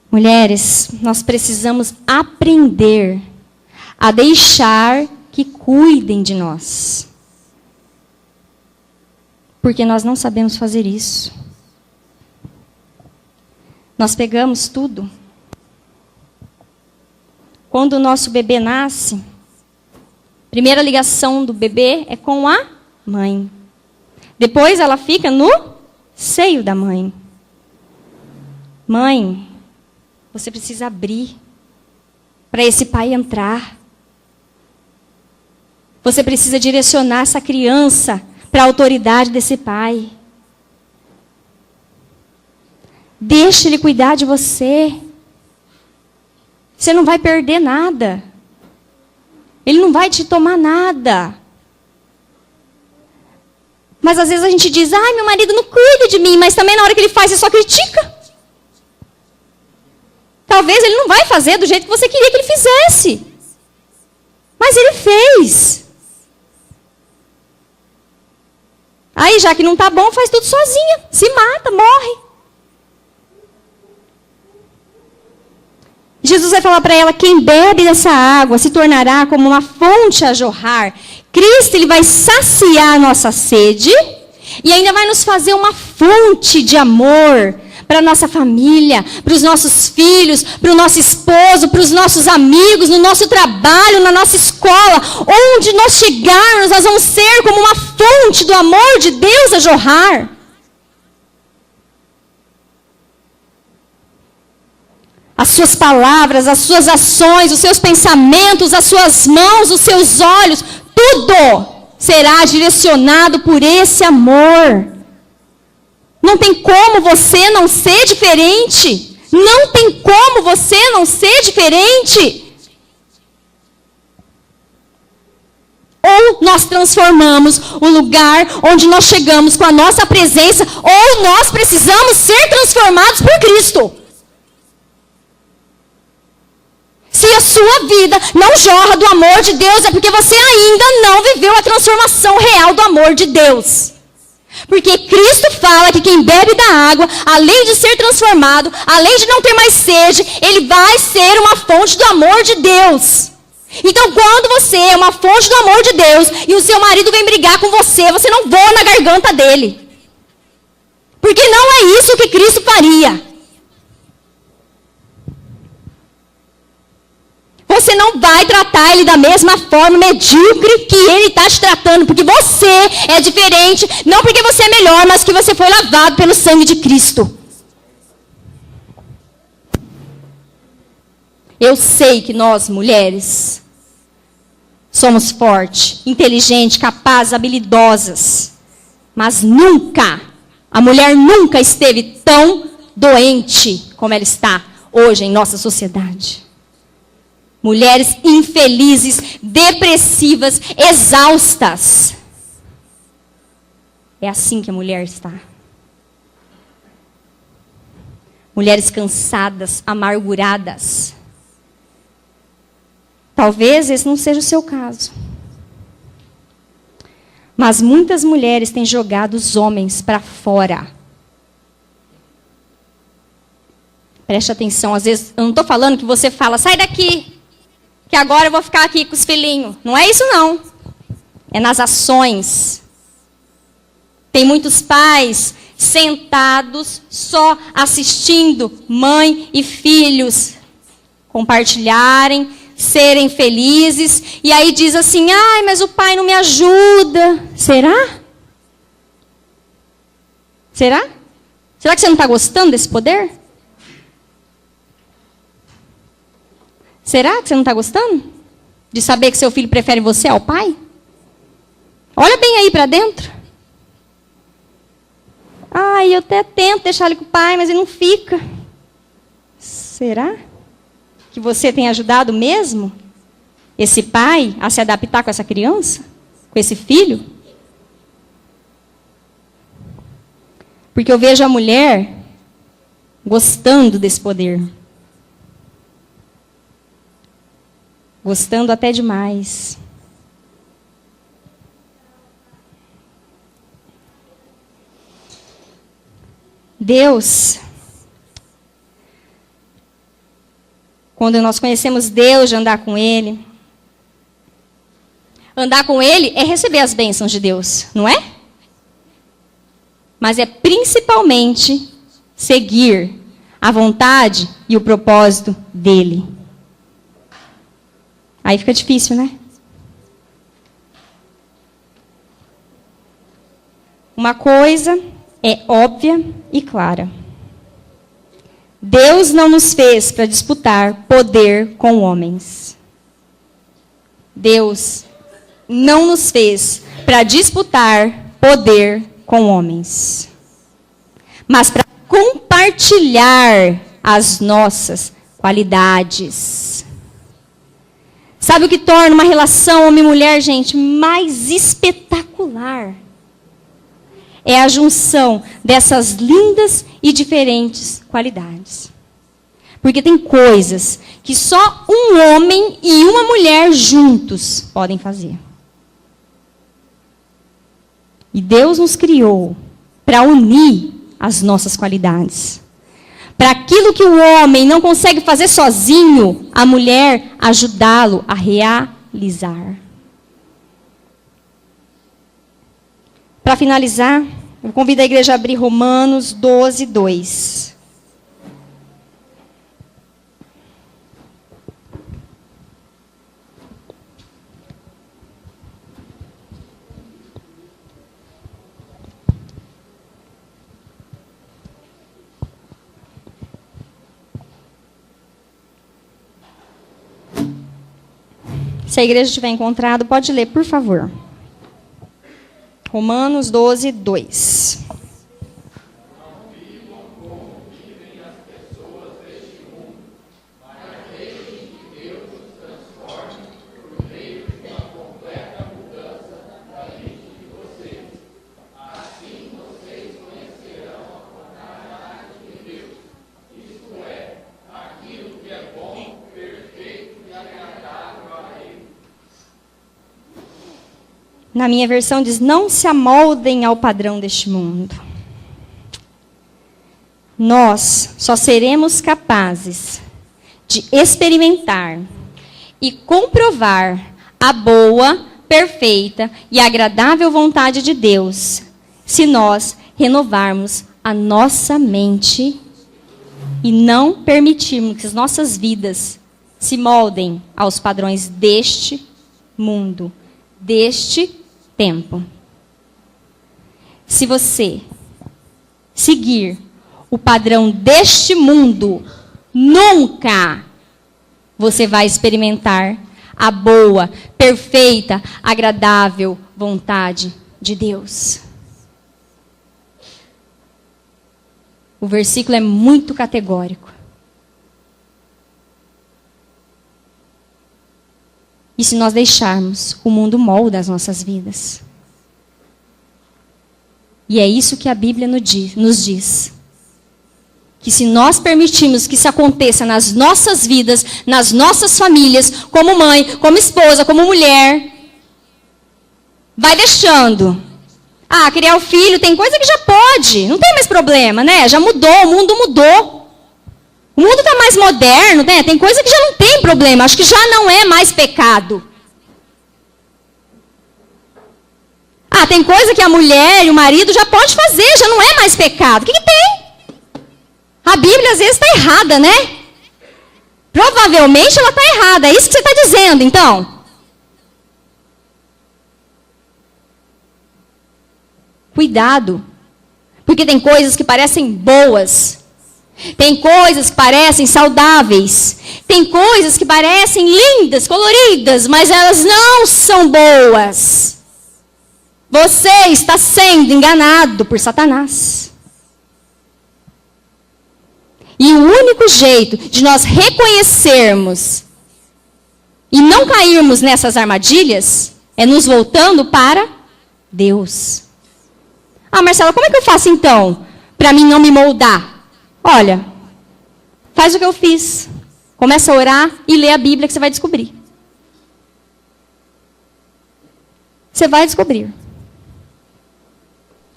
Mulheres, nós precisamos aprender a deixar que cuidem de nós. Porque nós não sabemos fazer isso. Nós pegamos tudo. Quando o nosso bebê nasce, a primeira ligação do bebê é com a mãe. Depois ela fica no seio da mãe. Mãe, você precisa abrir para esse pai entrar. Você precisa direcionar essa criança para a autoridade desse pai. Deixe ele cuidar de você. Você não vai perder nada. Ele não vai te tomar nada. Mas às vezes a gente diz, ai, meu marido não cuida de mim, mas também na hora que ele faz, você só critica. Talvez ele não vai fazer do jeito que você queria que ele fizesse. Mas ele fez. Aí, já que não está bom, faz tudo sozinha. Se mata, morre. Jesus vai falar para ela, quem bebe dessa água se tornará como uma fonte a jorrar. Cristo, ele vai saciar a nossa sede e ainda vai nos fazer uma fonte de amor para a nossa família, para os nossos filhos, para o nosso esposo, para os nossos amigos, no nosso trabalho, na nossa escola. Onde nós chegarmos, nós vamos ser como uma fonte do amor de Deus a jorrar. As suas palavras, as suas ações, os seus pensamentos, as suas mãos, os seus olhos, tudo será direcionado por esse amor. Não tem como você não ser diferente. Não tem como você não ser diferente. Ou nós transformamos o lugar onde nós chegamos com a nossa presença, ou nós precisamos ser transformados por Cristo. Se a sua vida não jorra do amor de Deus, é porque você ainda não viveu a transformação real do amor de Deus. Porque Cristo fala que quem bebe da água, além de ser transformado, além de não ter mais sede, ele vai ser uma fonte do amor de Deus. Então, quando você é uma fonte do amor de Deus e o seu marido vem brigar com você, você não voa na garganta dele. Porque não é isso que Cristo faria. Você não vai tratar ele da mesma forma medíocre que ele está te tratando. Porque você é diferente. Não porque você é melhor, mas que você foi lavado pelo sangue de Cristo. Eu sei que nós, mulheres, somos fortes, inteligentes, capazes, habilidosas. Mas nunca, a mulher nunca esteve tão doente como ela está hoje em nossa sociedade. Mulheres infelizes, depressivas, exaustas. É assim que a mulher está. Mulheres cansadas, amarguradas. Talvez esse não seja o seu caso. Mas muitas mulheres têm jogado os homens para fora. Preste atenção, às vezes eu não estou falando que você fala, sai daqui, que agora eu vou ficar aqui com os filhinhos. Não é isso não. É nas ações. Tem muitos pais sentados só assistindo mãe e filhos compartilharem, serem felizes, e aí diz assim, ai, mas o pai não me ajuda. Será? Será? Será que você não está gostando desse poder? Será que você não está gostando? De saber que seu filho prefere você ao pai? Olha bem aí para dentro. Ai, eu até tento deixar ele com o pai, mas ele não fica. Será que você tem ajudado mesmo esse pai a se adaptar com essa criança? Com esse filho? Porque eu vejo a mulher gostando desse poder. Gostando até demais. Deus, quando nós conhecemos Deus, de andar com Ele é receber as bênçãos de Deus, não é? Mas é principalmente seguir a vontade e o propósito dEle. Aí fica difícil, né? Uma coisa é óbvia e clara. Deus não nos fez para disputar poder com homens. Deus não nos fez para disputar poder com homens. Mas para compartilhar as nossas qualidades. Sabe o que torna uma relação homem-mulher, gente, mais espetacular? É a junção dessas lindas e diferentes qualidades. Porque tem coisas que só um homem e uma mulher juntos podem fazer. E Deus nos criou para unir as nossas qualidades. Para aquilo que o homem não consegue fazer sozinho, a mulher ajudá-lo a realizar. Para finalizar, eu convido a igreja a abrir Romanos 12, 2. Se a igreja tiver encontrado, pode ler, por favor. Romanos 12, 2. Na minha versão diz, não se amoldem ao padrão deste mundo. Nós só seremos capazes de experimentar e comprovar a boa, perfeita e agradável vontade de Deus, se nós renovarmos a nossa mente e não permitirmos que as nossas vidas se moldem aos padrões deste mundo, deste tempo. Se você seguir o padrão deste mundo, nunca você vai experimentar a boa, perfeita, agradável vontade de Deus. O versículo é muito categórico. E se nós deixarmos, o mundo molda as nossas vidas. E é isso que a Bíblia nos diz. Que se nós permitirmos que isso aconteça nas nossas vidas, nas nossas famílias, como mãe, como esposa, como mulher, vai deixando. Ah, criar o filho, tem coisa que já pode, não tem mais problema, né? Já mudou, o mundo mudou. O mundo está mais moderno, né? Tem coisa que já não tem problema, acho que já não é mais pecado. Ah, tem coisa que a mulher e o marido já pode fazer, já não é mais pecado. O que tem? A Bíblia às vezes está errada, né? Provavelmente ela está errada, é isso que você está dizendo, então. Cuidado, porque tem coisas que parecem boas, tem coisas que parecem saudáveis, tem coisas que parecem lindas, coloridas, mas elas não são boas. Você está sendo enganado por Satanás. E o único jeito de nós reconhecermos e não cairmos nessas armadilhas é nos voltando para Deus. Ah, Marcela, como é que eu faço então para mim não me moldar? Olha, faz o que eu fiz. Começa a orar e lê a Bíblia que você vai descobrir. Você vai descobrir.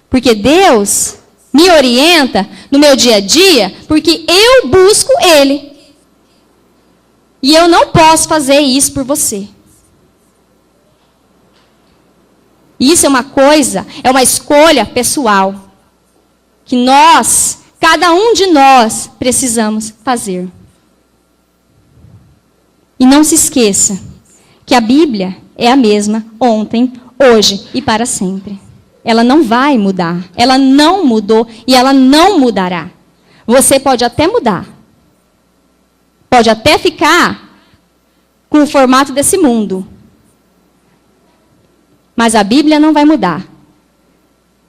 Porque Deus me orienta no meu dia a dia, porque eu busco Ele. E eu não posso fazer isso por você. Isso é uma coisa, é uma escolha pessoal. Que nós, cada um de nós, precisamos fazer. E não se esqueça que a Bíblia é a mesma ontem, hoje e para sempre. Ela não vai mudar. Ela não mudou e ela não mudará. Você pode até mudar. Pode até ficar com o formato desse mundo. Mas a Bíblia não vai mudar.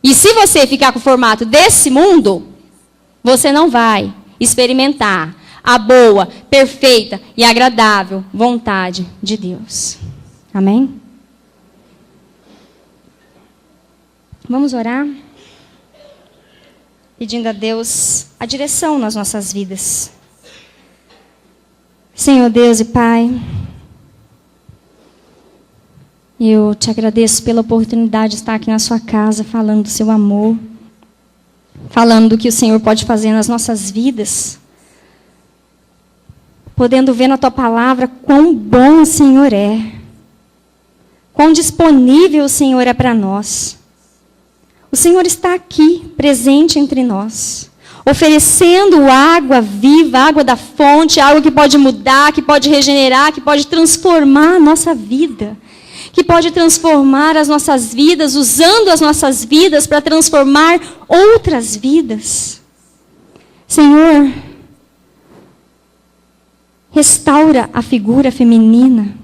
E se você ficar com o formato desse mundo, você não vai experimentar a boa, perfeita e agradável vontade de Deus. Amém? Vamos orar? Pedindo a Deus a direção nas nossas vidas. Senhor Deus e Pai, eu te agradeço pela oportunidade de estar aqui na sua casa, falando do seu amor, falando do que o Senhor pode fazer nas nossas vidas, podendo ver na tua palavra quão bom o Senhor é, quão disponível o Senhor é para nós. O Senhor está aqui, presente entre nós, oferecendo água viva, água da fonte, água que pode mudar, que pode regenerar, que pode transformar a nossa vida, que pode transformar as nossas vidas, usando as nossas vidas para transformar outras vidas. Senhor, restaura a figura feminina.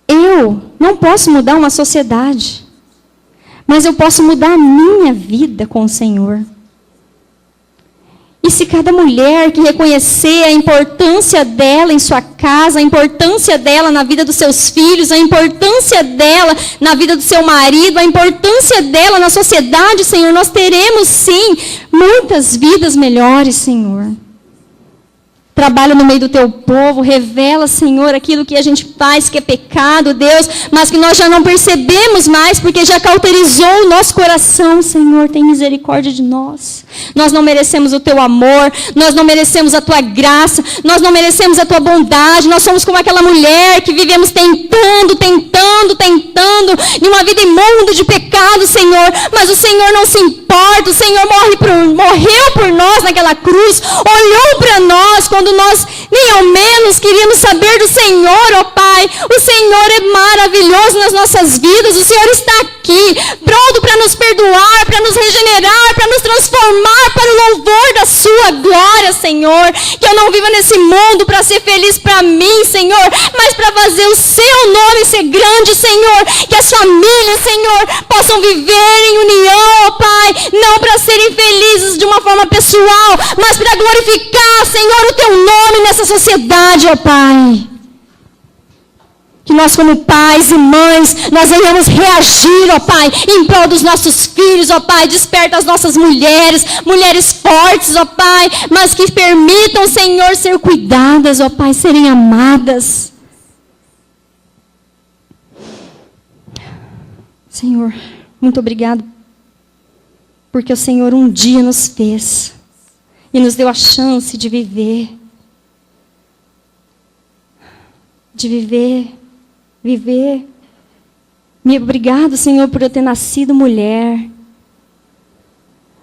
Eu não posso mudar uma sociedade, mas eu posso mudar a minha vida com o Senhor. E se cada mulher que reconhecer a importância dela em sua casa, a importância dela na vida dos seus filhos, a importância dela na vida do seu marido, a importância dela na sociedade, Senhor, nós teremos sim muitas vidas melhores, Senhor. Trabalha no meio do teu povo, revela, Senhor, aquilo que a gente faz que é pecado, Deus, mas que nós já não percebemos mais, porque já cauterizou o nosso coração, Senhor, tem misericórdia de nós. Nós não merecemos o teu amor, nós não merecemos a tua graça, nós não merecemos a tua bondade, nós somos como aquela mulher que vivemos tentando, em uma vida imunda de pecado, Senhor, mas o Senhor não se importa, o Senhor morreu por nós naquela cruz, olhou para nós quando nós nem ao menos queríamos saber do Senhor, ó Pai, O Senhor é maravilhoso nas nossas vidas. O Senhor está aqui, pronto para nos perdoar, para nos regenerar, para nos transformar para o louvor da sua glória, Senhor. Que eu não viva nesse mundo para ser feliz para mim, Senhor, mas para fazer o seu nome ser grande, Senhor. Que as famílias, Senhor, possam viver em união, ó Pai, não para serem felizes de uma forma pessoal, mas para glorificar, Senhor, o teu nome nessa sociedade, ó Pai. Que nós, como pais e mães, nós venhamos reagir, ó Pai, em prol dos nossos filhos, ó Pai. Desperta as nossas mulheres, mulheres fortes, ó Pai, mas que permitam, Senhor, ser cuidadas, ó Pai, serem amadas. Senhor, muito obrigado, porque o Senhor um dia nos fez e nos deu a chance de viver. Viver. Obrigado, Senhor, por eu ter nascido mulher.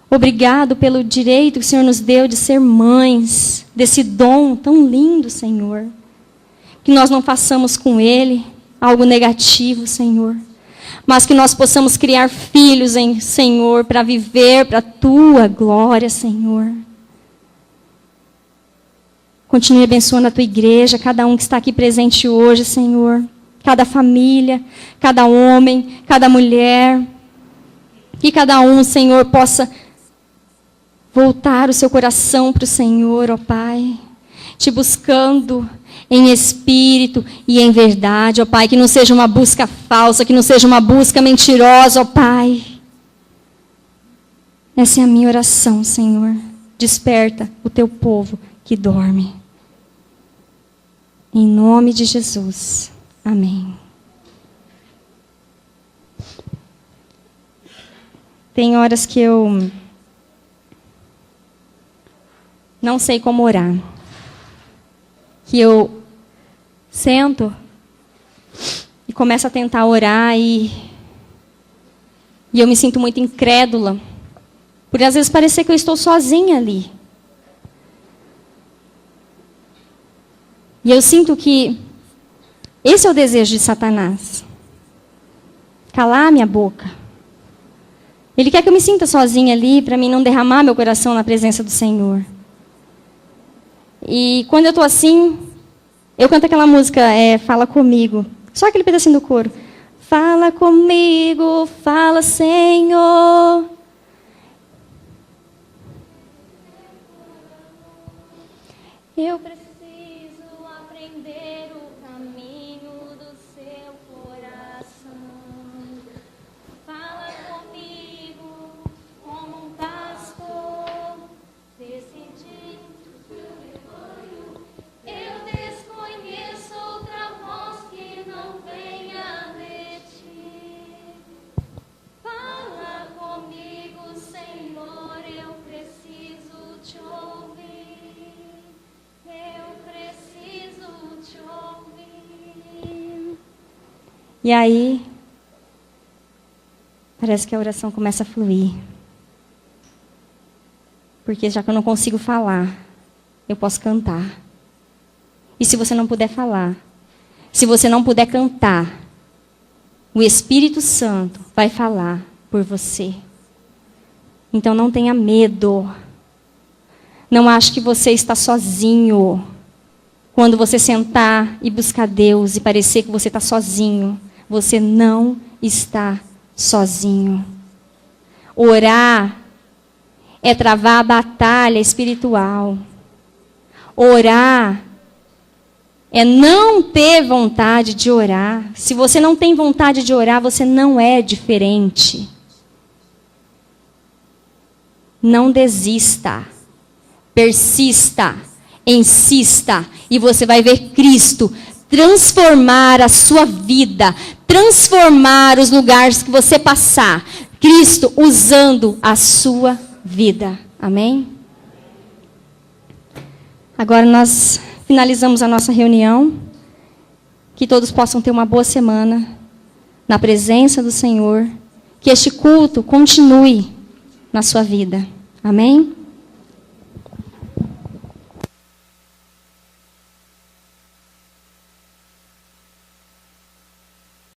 Obrigado pelo direito que o Senhor nos deu de ser mães, desse dom tão lindo, Senhor. Que nós não façamos com ele algo negativo, Senhor, mas que nós possamos criar filhos, Senhor, para viver para a tua glória, Senhor. Continue abençoando a tua igreja, cada um que está aqui presente hoje, Senhor. Cada família, cada homem, cada mulher. Que cada um, Senhor, possa voltar o seu coração para o Senhor, ó Pai. Te buscando em espírito e em verdade, ó Pai. Que não seja uma busca falsa, que não seja uma busca mentirosa, ó Pai. Essa é a minha oração, Senhor. Desperta o teu povo que dorme. Em nome de Jesus. Amém. Tem horas que eu não sei como orar. Que eu sento e começo a tentar orar e eu me sinto muito incrédula. Por às vezes parecer que eu estou sozinha ali. E eu sinto que esse é o desejo de Satanás. Calar minha boca. Ele quer que eu me sinta sozinha ali, para mim não derramar meu coração na presença do Senhor. E quando eu estou assim, eu canto aquela música, Fala Comigo. Só aquele pedacinho do coro. Fala comigo, fala, Senhor. Eu preciso aprender o caminho do seu coração. Fala comigo como um pastor decidido. Eu desconheço outra voz que não venha de ti. Fala comigo, Senhor, eu preciso te ouvir. Eu preciso te ouvir. E aí, parece que a oração começa a fluir. Porque já que eu não consigo falar, eu posso cantar. E se você não puder falar, se você não puder cantar, o Espírito Santo vai falar por você. Então não tenha medo. Não ache que você está sozinho. Quando você sentar e buscar Deus e parecer que você está sozinho, você não está sozinho. Orar é travar a batalha espiritual. Orar é não ter vontade de orar. Se você não tem vontade de orar, você não é diferente. Não desista. Persista, insista, e você vai ver Cristo transformar a sua vida, transformar os lugares que você passar. Cristo usando a sua vida. Amém? Agora nós finalizamos a nossa reunião. Que todos possam ter uma boa semana na presença do Senhor. Que este culto continue na sua vida. Amém?